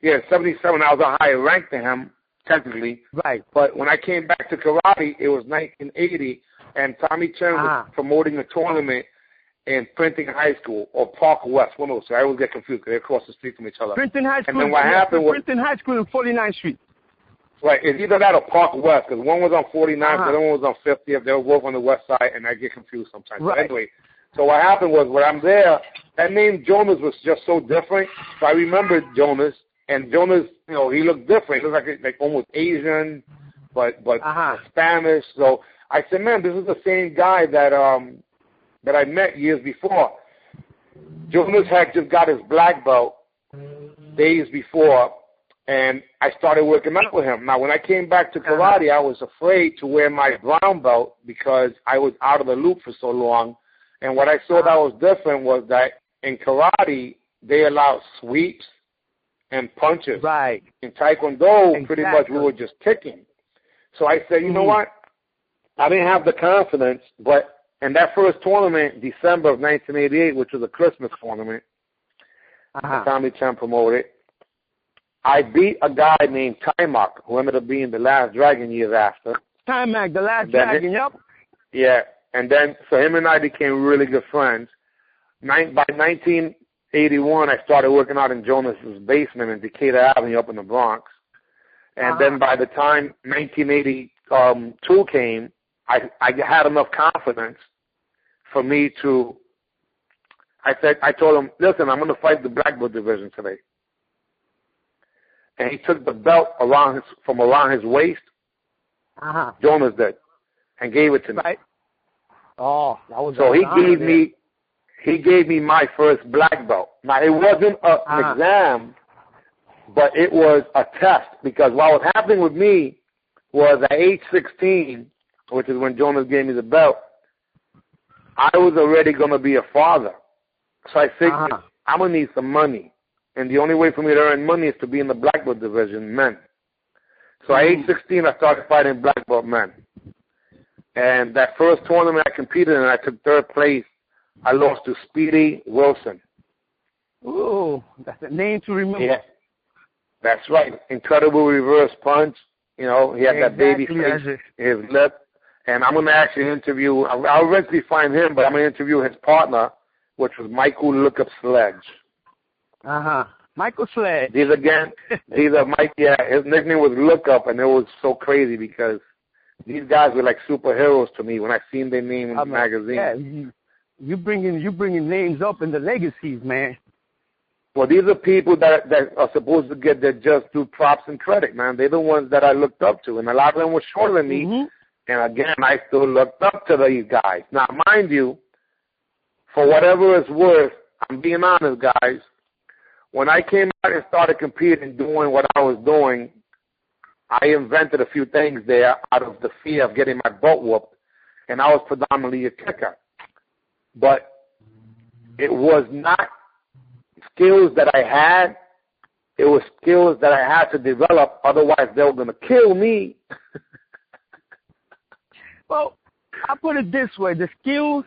77 I was a higher rank than him, technically. Right. But when I came back to karate, it was 1980, and Tommy Chen was promoting a tournament in Printing High School or Park West, one of those. So I always get confused because they're across the street from each other. Printing High School. And then what happened was Printing High School in 49th Street. Right. It's either that or Park West, because one was on 49th, the other one was on 50th. They were both on the west side, and I get confused sometimes. Right. But anyway, So what happened was when I'm there, that name Jonas was just so different. So I remembered Jonas, and Jonas, you know, he looked different. He looked like almost Asian, but Spanish. So I said, man, this is the same guy that I met years before. Jonas had just got his black belt days before, and I started working out with him. Now, when I came back to karate, I was afraid to wear my brown belt because I was out of the loop for so long. And what I saw that was different was that in karate, they allow sweeps and punches. Right. In Taekwondo, pretty much we were just kicking. So I said, you know what? I didn't have the confidence, but in that first tournament, December of 1988, which was a Christmas tournament, Tommy Chen promoted, I beat a guy named Timak, who ended up being the last Dragon years after. Timak, the last Dragon, yep. Yeah, and then, so him and I became really good friends. By 1981, I started working out in Jonas's basement in Decatur Avenue up in the Bronx. And then by the time 1982 came, I had enough confidence for me to, I told him, listen, I'm going to fight the black belt division today. And he took the belt from around his waist, Jonas did, and gave it to me. Right. Oh, that was so he gave me my first black belt. Now, it wasn't an exam, but it was a test, because what was happening with me was at age 16, which is when Jonas gave me the belt, I was already going to be a father. So I figured, I'm going to need some money. And the only way for me to earn money is to be in the black belt division, men. So at age 16, I started fighting black belt men. And that first tournament I competed in, I took third place. I lost to Speedy Wilson. Ooh, that's a name to remember. Yeah, that's right. Incredible reverse punch. You know, he had that baby face, his lip. And I'm going to actually interview, I'll eventually find him, but I'm going to interview his partner, which was Michael Lookup Sledge. Michael Sledge. These are Mike, his nickname was Lookup, and it was so crazy because these guys were like superheroes to me when I seen their name in the magazine. Yeah, you bringing names up in the legacies, man. Well, these are people that are supposed to get their just due props and credit, man. They're the ones that I looked up to, and a lot of them were shorter than me. And again, I still looked up to these guys. Now, mind you, for whatever it's worth, I'm being honest, guys. When I came out and started competing, doing what I was doing, I invented a few things there out of the fear of getting my butt whooped, and I was predominantly a kicker. But it was not skills that I had. It was skills that I had to develop, otherwise they were going to kill me. Well, I put it this way, the skills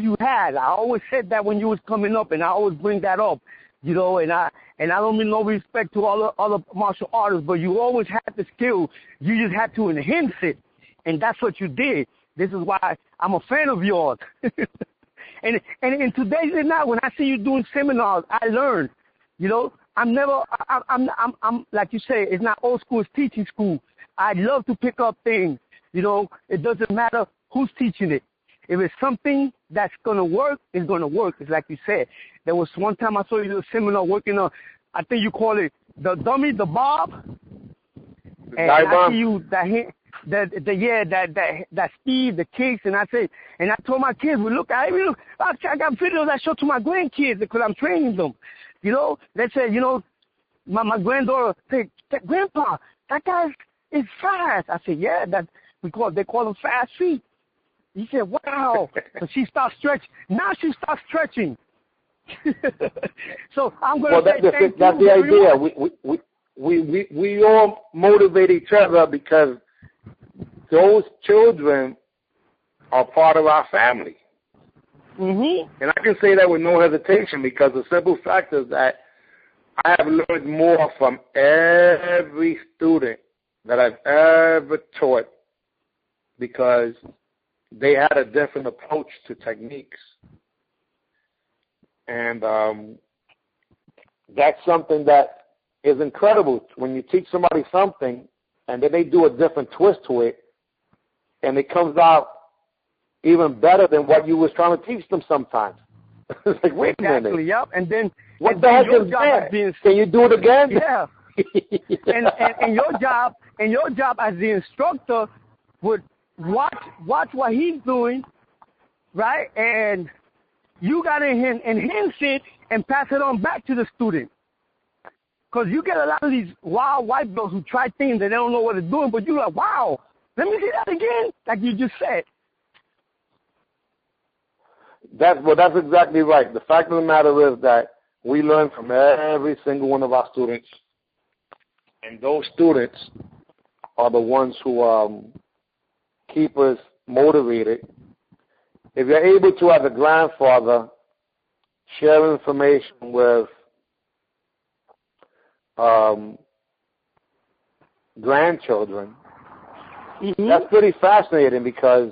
you had, I always said that when you was coming up, and I always bring that up, you know, and I don't mean no respect to all the other martial artists, but you always had the skill. You just had to enhance it, and that's what you did. This is why I'm a fan of yours. and in today's night, when I see you doing seminars, I learn. You know, I'm like you say, it's not old school, it's teaching school. I love to pick up things. You know, it doesn't matter who's teaching it. If it's something that's going to work, it's going to work. It's like you said. There was one time I saw you do a seminar working on, I think you call it the dummy, the bob. And I see you, that speed, the kicks, and I told my kids, well, look, I got videos I show to my grandkids because I'm training them. You know, they said, you know, my granddaughter said, Grandpa, that guy is fast. I said, yeah, they call him fast feet. He said, wow. So she starts stretching. Now she starts stretching. So I'm going to say that's the idea. We all motivate each other because those children are part of our family. And I can say that with no hesitation because the simple fact is that I have learned more from every student that I've ever taught because they had a different approach to techniques. And that's something that is incredible when you teach somebody something and then they do a different twist to it and it comes out even better than what you was trying to teach them sometimes. It's like, wait a minute. Exactly, yep. And then what the heck is that? Can you do it again? Yeah. and your job as the instructor would watch what he's doing, right? And you got to enhance it and pass it on back to the student. Because you get a lot of these wild white belts who try things that they don't know what they're doing, but you're like, wow, let me see that again, like you just said. That's exactly right. The fact of the matter is that we learn from every single one of our students, and those students are the ones who keep us motivated. If you're able to, as a grandfather, share information with grandchildren, that's pretty fascinating because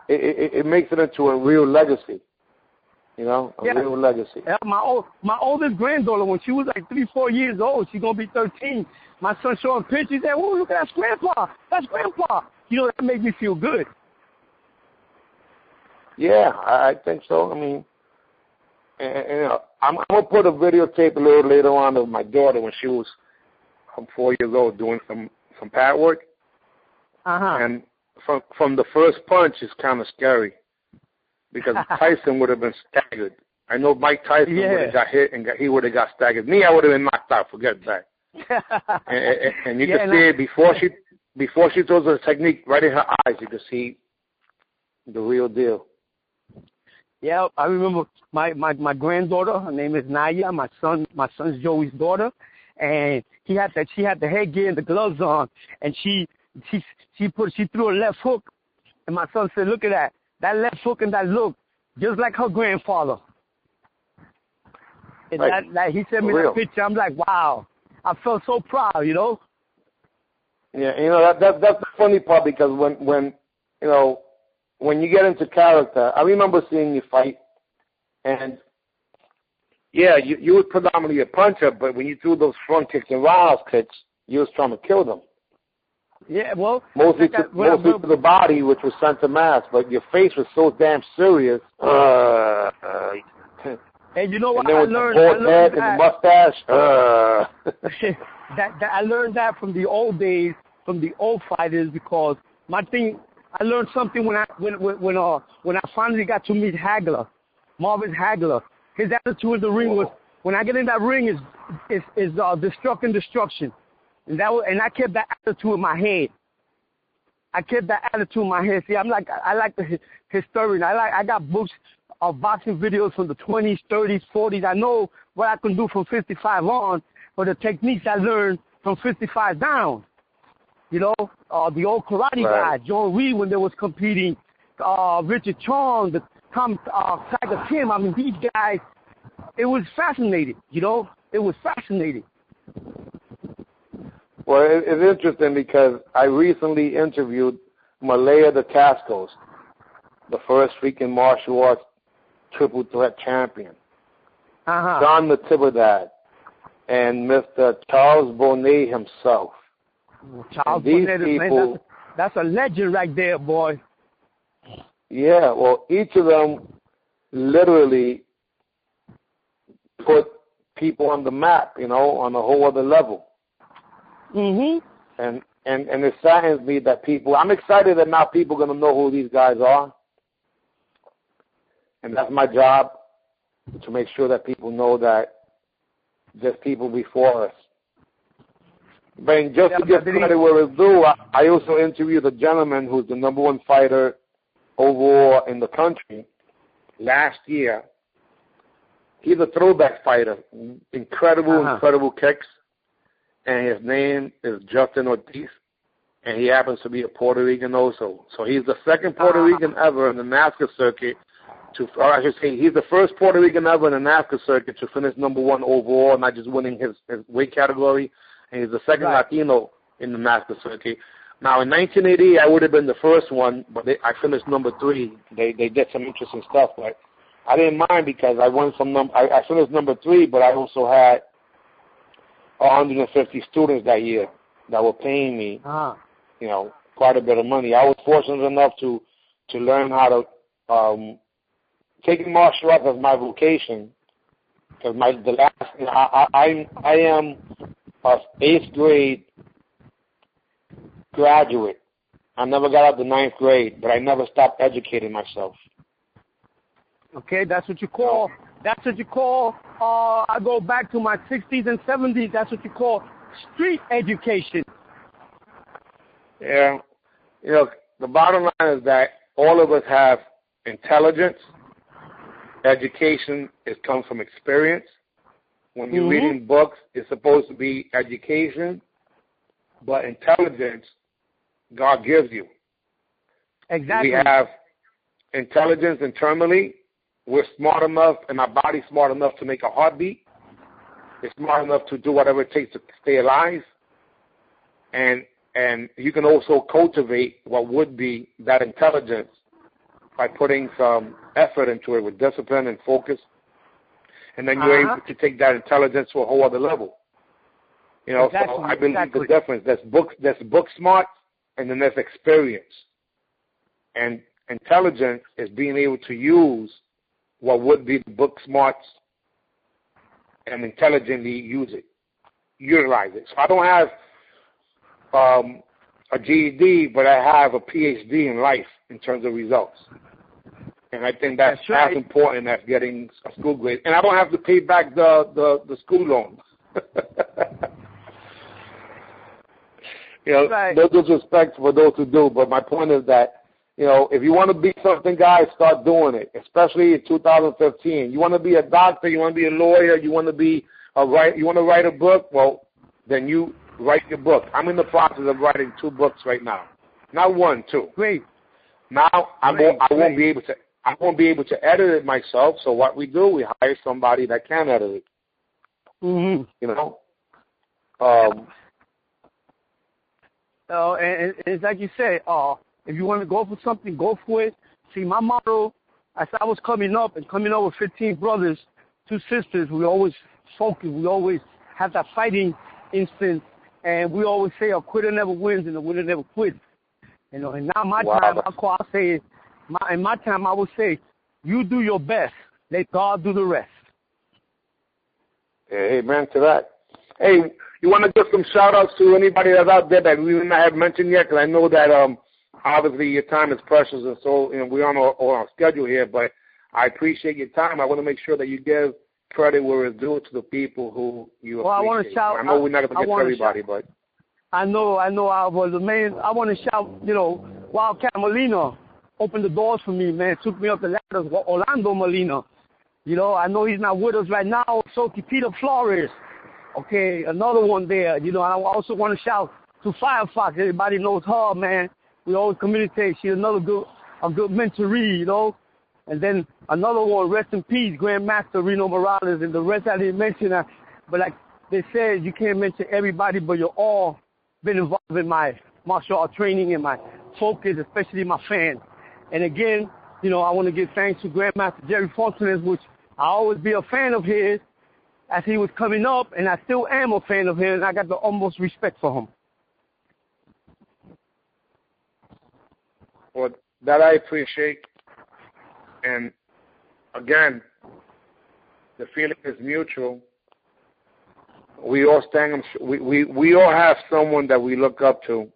it makes it into a real legacy. You know, a real legacy. Yeah, my oldest granddaughter, when she was like 3-4 years old, she's going to be 13. My son showing pictures. He said, "Oh, look at that's Grandpa. That's Grandpa." You know, that made me feel good. Yeah, I think so. I mean, and I'm going to put a videotape a little later on of my daughter when she was 4 years old doing some pad work. And from the first punch, it's kind of scary. Because Tyson would have been staggered. I know Mike Tyson would have got hit and he would have got staggered. Me, I would have been knocked out. Forget that. and you can see it before she throws the technique right in her eyes. You can see the real deal. Yeah, I remember my granddaughter. Her name is Naya. My son's Joey's daughter, and she had the headgear and the gloves on, and she threw a left hook, and my son said, "Look at that. That left hook and that look, just like her grandfather." And that he sent me that picture. I'm like, wow. I felt so proud, you know. Yeah, you know that's the funny part because when you get into character, I remember seeing you fight, and yeah, you were predominantly a puncher, but when you threw those front kicks and roundhouse kicks, you was trying to kill them. Yeah, well, mostly to the body, which was center mass, but your face was so damn serious. And you know what? I learned that. And the mustache. that I learned that from the old days, from the old fighters, because my thing, I learned something when I finally got to meet Hagler, Marvin Hagler. His attitude in the ring was, when I get in that ring, is destruction. And I kept that attitude in my head. See, I like the historian. I got books of boxing videos from the 20s, 30s, 40s. I know what I can do from 55 on, but the techniques I learned from 55 down. You know, the old karate guys, John Reed when they was competing, Richard Chong, Tiger Tim. I mean, these guys. It was fascinating. You know, it was fascinating. Well, it's interesting because I recently interviewed Malaya the Cascos, the first freaking martial arts triple threat champion, John the Tiberdad, and Mr. Charles Bonnet himself. Charles Bonnet, that's a legend right there, boy. Yeah, well, each of them literally put people on the map, you know, on a whole other level. And it saddens me that I'm excited that now people are going to know who these guys are. And that's my job, to make sure that people know that there's people before us. But just to give credit where it's due, I also interviewed a gentleman who's the #1 fighter overall in the country last year. He's a throwback fighter, incredible kicks. And his name is Justin Ortiz, and he happens to be a Puerto Rican also. So he's the second Puerto Rican ever in the NASCAR circuit he's the first Puerto Rican ever in the NASCAR circuit to finish #1 overall, not just winning his weight category. And he's the second Latino in the NASCAR circuit. Now, in 1980, I would have been the first one, but I finished #3. They did some interesting stuff, but I didn't mind because I won I finished #3, but I also had 150 students that year that were paying me, quite a bit of money. I was fortunate enough to learn how to taking martial arts as my vocation, because I am a 8th grade graduate. I never got out to 9th grade, but I never stopped educating myself. Okay, that's what you call. I go back to my 60s and 70s. That's what you call street education. Yeah, the bottom line is that all of us have intelligence. Education comes from experience. When you're reading books, it's supposed to be education, but intelligence God gives you. Exactly. We have intelligence internally. We're smart enough, and our body's smart enough to make a heartbeat. It's smart enough to do whatever it takes to stay alive. And you can also cultivate what would be that intelligence by putting some effort into it with discipline and focus. And then you're able to take that intelligence to a whole other level. Exactly, so I believe the difference. There's book smart, and then there's experience. And intelligence is being able to use what would be the book smarts and intelligently utilize it. So I don't have a GED, but I have a PhD in life in terms of results. And I think that's as important as getting a school grade. And I don't have to pay back the school loan. No disrespect for those who do, but my point is that, if you want to be something, guys, start doing it, especially in 2015. You want to be a doctor, you want to be a lawyer, you want to write a book, well, then you write your book. I'm in the process of writing 2 books right now. Not 1, 2. Great. Now I won't be able to edit it myself, so what we do, we hire somebody that can edit it. And it's like you say, if you want to go for something, go for it. See, my motto, as I was coming up with 15 brothers, 2 sisters, we always focus, we always have that fighting instinct, and we always say a quitter never wins and a winner never quits. And now my time, I would say, you do your best, let God do the rest. Amen to that. Hey, you want to give some shout-outs to anybody that's out there that we may not have mentioned yet? Because I know that obviously your time is precious, and so we're on our schedule here, but I appreciate your time. I want to make sure that you give credit where it's due to the people who you appreciate. I know we're not going to get to everybody, but... I know. I was the man. I want to shout, Wildcat Molina opened the doors for me, man. Took me up the ladders. Orlando Molina. I know he's not with us right now. So Peter Flores. Okay, another one there. I also want to shout to Firefox. Everybody knows her, man. We always communicate. She's a good mentoree, And then another one, rest in peace, Grandmaster Reno Morales, and the rest I didn't mention. But like they said, you can't mention everybody, but you're all been involved in my martial art training and my focus, especially my fans. And again, I want to give thanks to Grandmaster Jerry Fontanes, which I always be a fan of his as he was coming up, and I still am a fan of his, and I got the utmost respect for him. Well, that I appreciate. And again, the feeling is mutual. We all we all have someone that we look up to.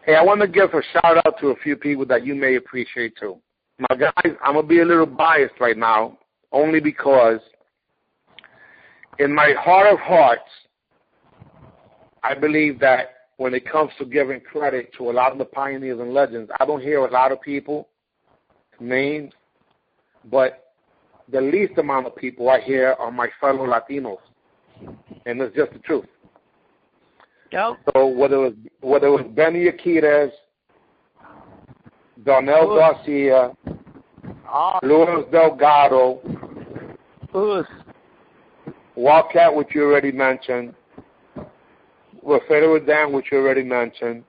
Hey, I want to give a shout out to a few people that you may appreciate too. Now, guys, I'm gonna be a little biased right now, only because in my heart of hearts, I believe that when it comes to giving credit to a lot of the pioneers and legends, I don't hear a lot of people named, but the least amount of people I hear are my fellow Latinos, and it's just the truth. Yep. So whether it was Benny Yaquitas, Darnell Garcia, Luis Delgado, Wildcat, which you already mentioned, Rafael Dan, which you already mentioned,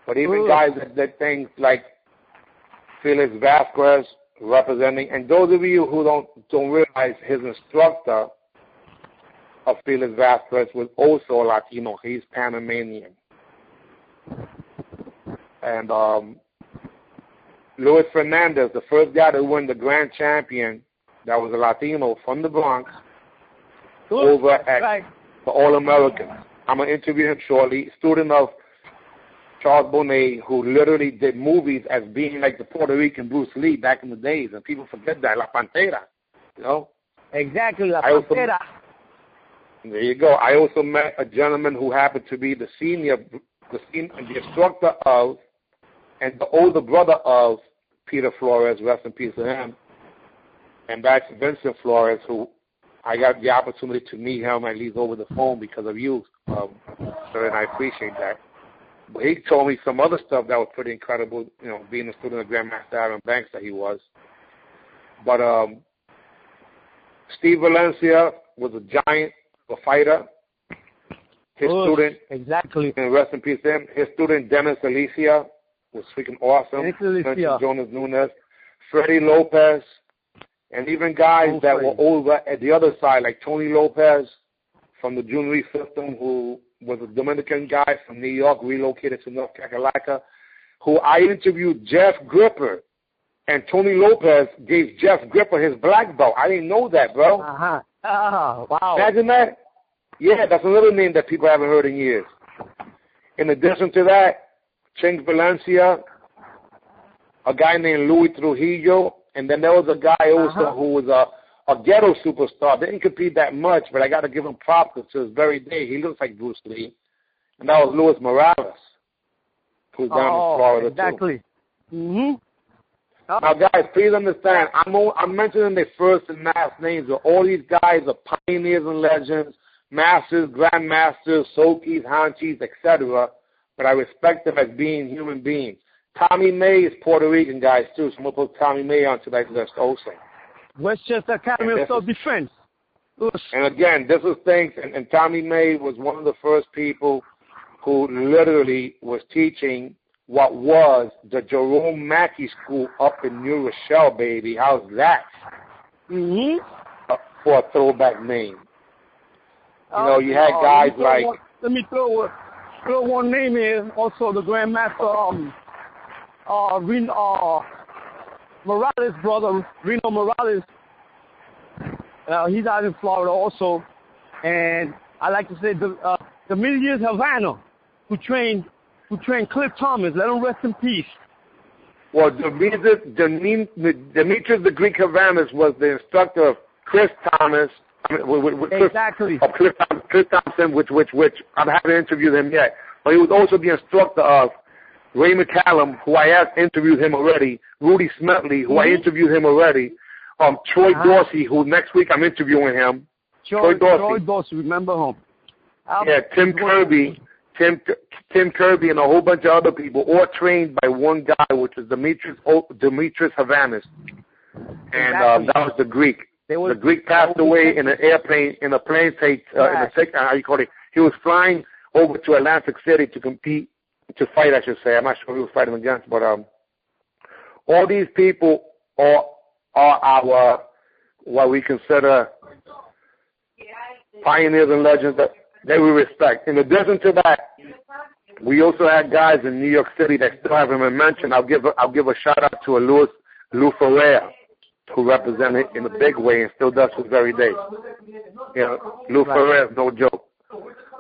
but even guys that things like Felix Vasquez representing, and those of you who don't realize his instructor of Felix Vasquez was also a Latino. He's Panamanian. And Luis Fernandez, the first guy to win the grand champion, that was a Latino from the Bronx, over at the All-Americans. I'm going to interview him shortly. Student of Charles Bonet, who literally did movies as being like the Puerto Rican Bruce Lee back in the days, and people forget that, La Pantera, you know? Exactly, La Pantera. There you go. I also met a gentleman who happened to be the instructor of, and the older brother of Peter Flores, rest in peace to him, and that's Vincent Flores, who I got the opportunity to meet him at least over the phone because of you, sir, and I appreciate that. But he told me some other stuff that was pretty incredible, you know, being a student of Grandmaster Aaron Banks that he was. But Steve Valencia was a giant, a fighter. His student, exactly, and rest in peace to him, his student Dennis Alicia was freaking awesome. Jonas Nunez, Freddie Lopez, and even guys that were over at the other side, like Tony Lopez from the Junior system, who was a Dominican guy from New York, relocated to North Carolina, who I interviewed Jeff Gripper, and Tony Lopez gave Jeff Gripper his black belt. I didn't know that, bro. Wow. Imagine that. Yeah, that's another name that people haven't heard in years. In addition to that, Chink Valencia, a guy named Louis Trujillo, and then there was a guy also who was a ghetto superstar. Didn't compete that much, but I got to give him props because to this very day he looks like Bruce Lee, and that was Luis Morales, who's down in Florida exactly. too. Now, guys, please understand, I'm mentioning their first and last names, but all these guys are pioneers and legends, masters, grandmasters, Sokis, Hanchis, etc., but I respect them as being human beings. Tommy May is Puerto Rican, guys, too, so I'm going to put Tommy May on tonight's list also. Westchester Academy of Self-Defense. And again, this was things, and Tommy May was one of the first people who literally was teaching what was the Jerome Mackey School up in New Rochelle, baby. How's that? For a throwback name. You know, you had guys like... Let me throw one name in. Also, the Grandmaster Morales' brother, Reno Morales. He's out in Florida also. And I like to say Demetrius Havana, who trained Cliff Thomas. Let him rest in peace. Well, Demetrius the Greek Havanas was the instructor of Chris Thomas. Exactly. Cliff Thompson, which I haven't interviewed him yet. But he was also the instructor of Ray McCallum, who I have interviewed him already. Rudy Smetley, who I interviewed him already. Troy Dorsey, who next week I'm interviewing him. Troy Dorsey, remember him? Tim Kirby. Tim Kirby and a whole bunch of other people, all trained by one guy, which is Demetrius Havanas. And that was the Greek. The Greek passed away in an airplane, in a plane, how you call it? He was flying over to Atlantic City to fight, I should say. I'm not sure who he was fighting against, but all these people are our, what we consider pioneers and legends that we respect. In addition to that, we also had guys in New York City that still haven't been mentioned. I'll give a shout out to Lou Ferrer, who represented in a big way and still does to this very day. You know, Lou Ferrer is no joke.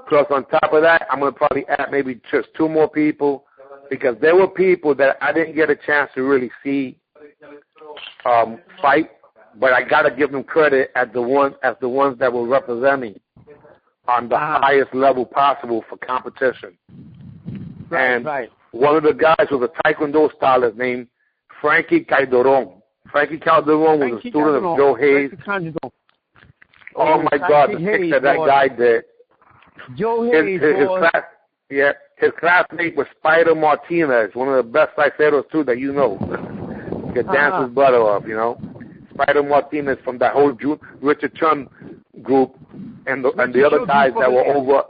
Plus, on top of that, I'm going to probably add maybe just two more people, because there were people that I didn't get a chance to really see fight, but I got to give them credit as the ones that were representing on the highest level possible for competition. One of the guys was a Taekwondo stylist named Frankie Calderon. Frankie Calderon was a student of Joe Hayes. Oh my God, the things that guy did. Joe Hayes, his classmate was Spider Martinez, one of the best saiceros too that you know. He could dance his butt off, you know. Spider Martinez from that whole Richard Chun group, and the other guys that were over.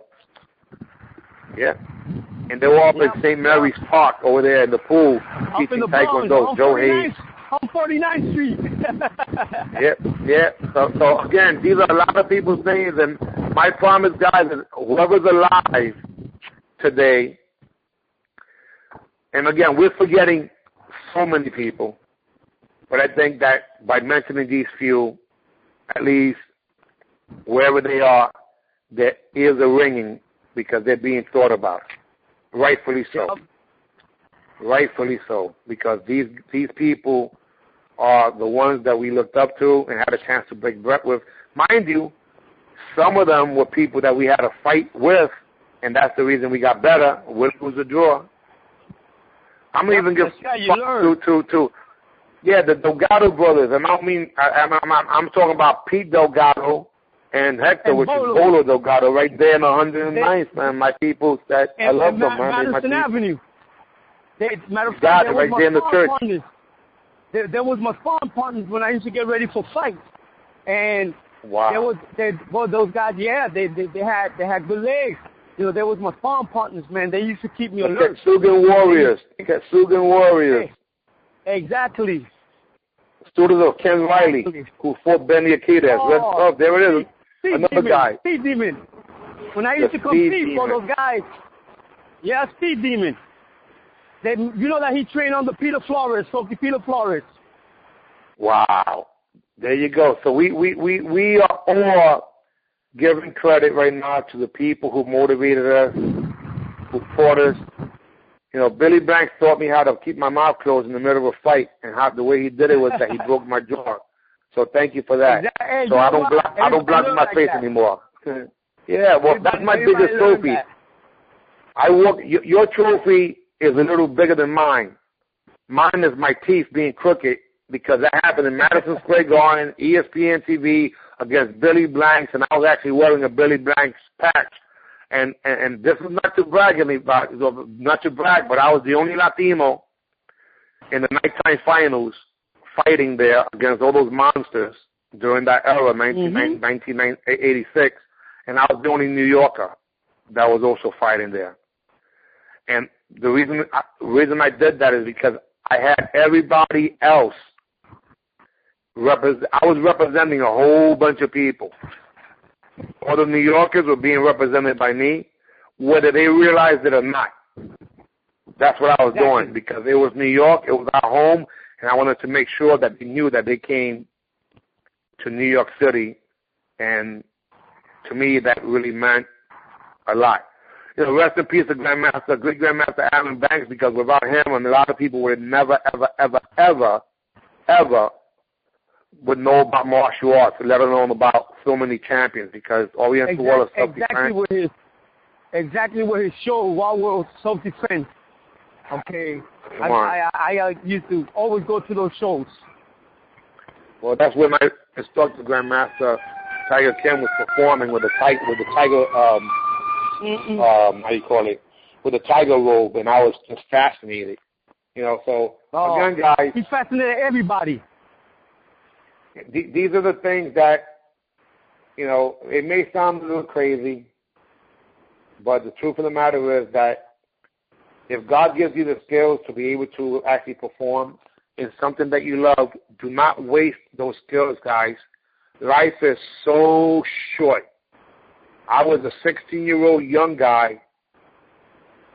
Yeah. And they were up in St. Mary's Park over there in the pool teaching Taekwondo. Joe Hayes. On 49th Street. Yeah. So again, these are a lot of people's names, and my promise, guys, is whoever's alive today, and again, we're forgetting so many people, but I think that by mentioning these few, at least wherever they are, their ears are ringing because they're being thought about. Rightfully so. Yep. Rightfully so, because these people are the ones that we looked up to and had a chance to break bread with. Mind you, some of them were people that we had a fight with, and that's the reason we got better. We'll lose a draw. I'm even just to the Delgado brothers, and I don't mean I'm talking about Pete Delgado and Hector, which is Bolo Delgado, right there in 109th, man. My people that I love them, man. Madison Avenue. Matter of fact, there right there in the church. There was my farm partners when I used to get ready for fights, and wow. Those guys, yeah, they had good legs. You know, there was my farm partners, man. They used to keep me alert. Ketsugan Warriors. Exactly. Students of Ken Riley, who fought Benny Akitas. Oh, there it is. Another guy. Speed Demon. When I used to compete for those guys, yeah, Speed Demon. You know that he trained under Peter Flores, Sophie Peter Flores. Wow. There you go. So we are all giving credit right now to the people who motivated us, who fought us. You know, Billy Blanks taught me how to keep my mouth closed in the middle of a fight, and how the way he did it was that he broke my jaw. So thank you for that. Exactly. So I don't block my face anymore. Yeah, well, that's my biggest trophy. Your trophy is a little bigger than mine. Mine is my teeth being crooked, because that happened in Madison Square Garden, ESPN TV, against Billy Blanks, and I was actually wearing a Billy Blanks patch. And this is not to brag, but I was the only Latino in the nighttime finals fighting there against all those monsters during that era, 1986, and I was the only New Yorker that was also fighting there. And the reason I did that is because I had everybody else I was representing a whole bunch of people. All the New Yorkers were being represented by me, whether they realized it or not. That's what I was doing, because it was New York, it was our home, and I wanted to make sure that they knew that they came to New York City, and to me that really meant a lot. You know, rest in peace to Grandmaster, great Grandmaster Alan Banks, because without him, and a lot of people would never, ever would know about martial arts, let alone about so many champions, because Oriental Wall is self-defense. Exactly what his show, Wild World Self-Defense. Okay. I used to always go to those shows. Well, that's where my instructor, Grandmaster Tiger Kim, was performing with the tiger, with the tiger robe, and I was just fascinated. You know, so again, guys, he's fascinated everybody. These are the things that, you know, it may sound a little crazy, but the truth of the matter is that if God gives you the skills to be able to actually perform in something that you love, do not waste those skills, guys. Life is so short. I was a 16-year-old young guy,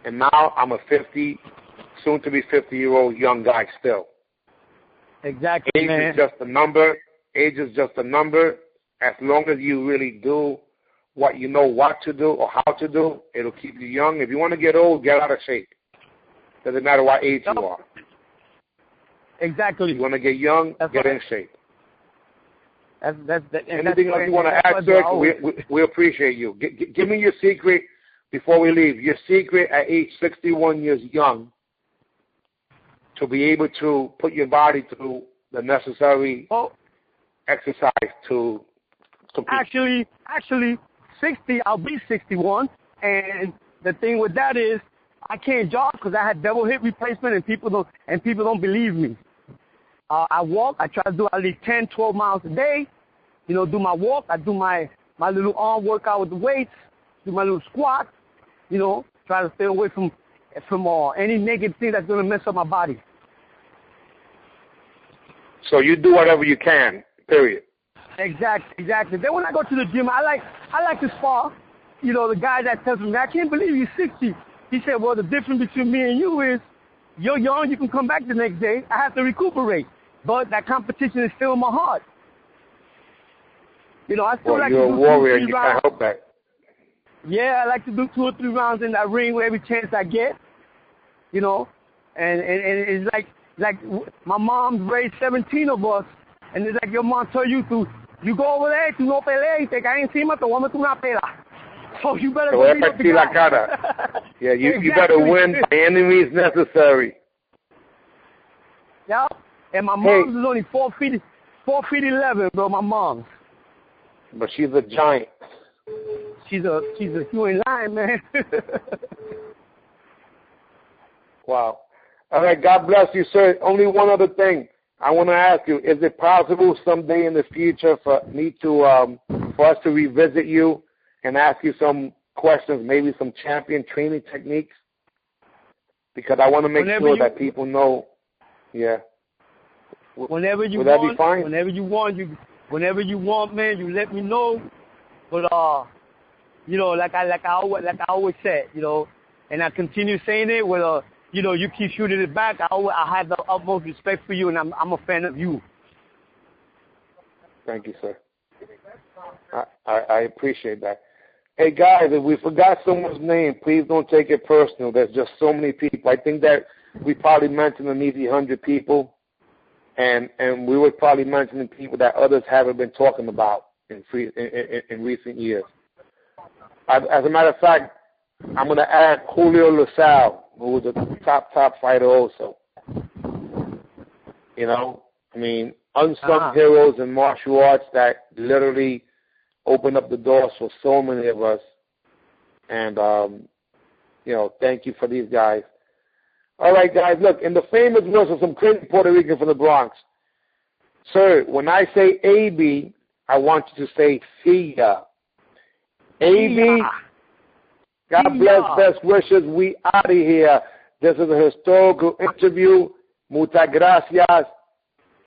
and now I'm a soon-to-be 50-year-old young guy still. Exactly, Age is just a number. Age is just a number. As long as you really do what you know what to do or how to do, it'll keep you young. If you want to get old, get out of shape. Doesn't matter what age you are. Exactly. If you want to get young, get in shape. Anything else you want to add, sir? We appreciate you. Give me your secret before we leave. Your secret at age 61 years young to be able to put your body through the necessary exercise to compete. Actually, 60, I'll be 61, and the thing with that is I can't jog because I had double hip replacement, and people don't believe me. I walk. I try to do at least 10, 12 miles a day. You know, do my walk. I do my little arm workout with the weights. Do my little squat. You know, try to stay away from any negative thing that's going to mess up my body. So you do whatever you can, period. Exactly. Then when I go to the gym, I like to spar. You know, the guy that tells me, I can't believe you're 60. He said, well, the difference between me and you is you're young, you can come back the next day. I have to recuperate. But that competition is still in my heart. You know, I still like to do you're a warrior, and you can't help that. Yeah, I like to do 2 or 3 rounds in that ring every chance I get. You know, and it's like my mom's raised 17 of us, and it's like your mom told you to, you go over there, tú no peleas y te caes encima, te voy a meter una pela. So you better go beat up the guy. Yeah, you better win by any means necessary. Yeah, and my mom's is only 4 feet 11, bro. My mom's. But she's a giant. She's a you ain't lying, man. Wow. All right, God bless you, sir. Only one other thing I want to ask you: is it possible someday in the future for me to for us to revisit you and ask you some questions, maybe some champion training techniques? Because I want to make sure that people know. Yeah. Whenever you Would want, that be fine? whenever you want, man, you let me know. But you know, like I always said, you know, and I continue saying it. With you know, you keep shooting it back. I have the utmost respect for you, and I'm a fan of you. Thank you, sir. I appreciate that. Hey, guys, if we forgot someone's name, please don't take it personal. There's just so many people. I think that we probably mentioned an easy 100 people, and we were probably mentioning people that others haven't been talking about in recent years. As a matter of fact, I'm going to add Julio LaSalle, who was a top fighter also. You know, I mean, unsung heroes in martial arts that literally opened up the doors for so many of us. And, you know, thank you for these guys. All right, guys, look, in the famous words of some crazy Puerto Rican from the Bronx, sir, when I say AB, I want you to say Sia. AB, God bless, best wishes. We out of here. This is a historical interview. Muchas gracias.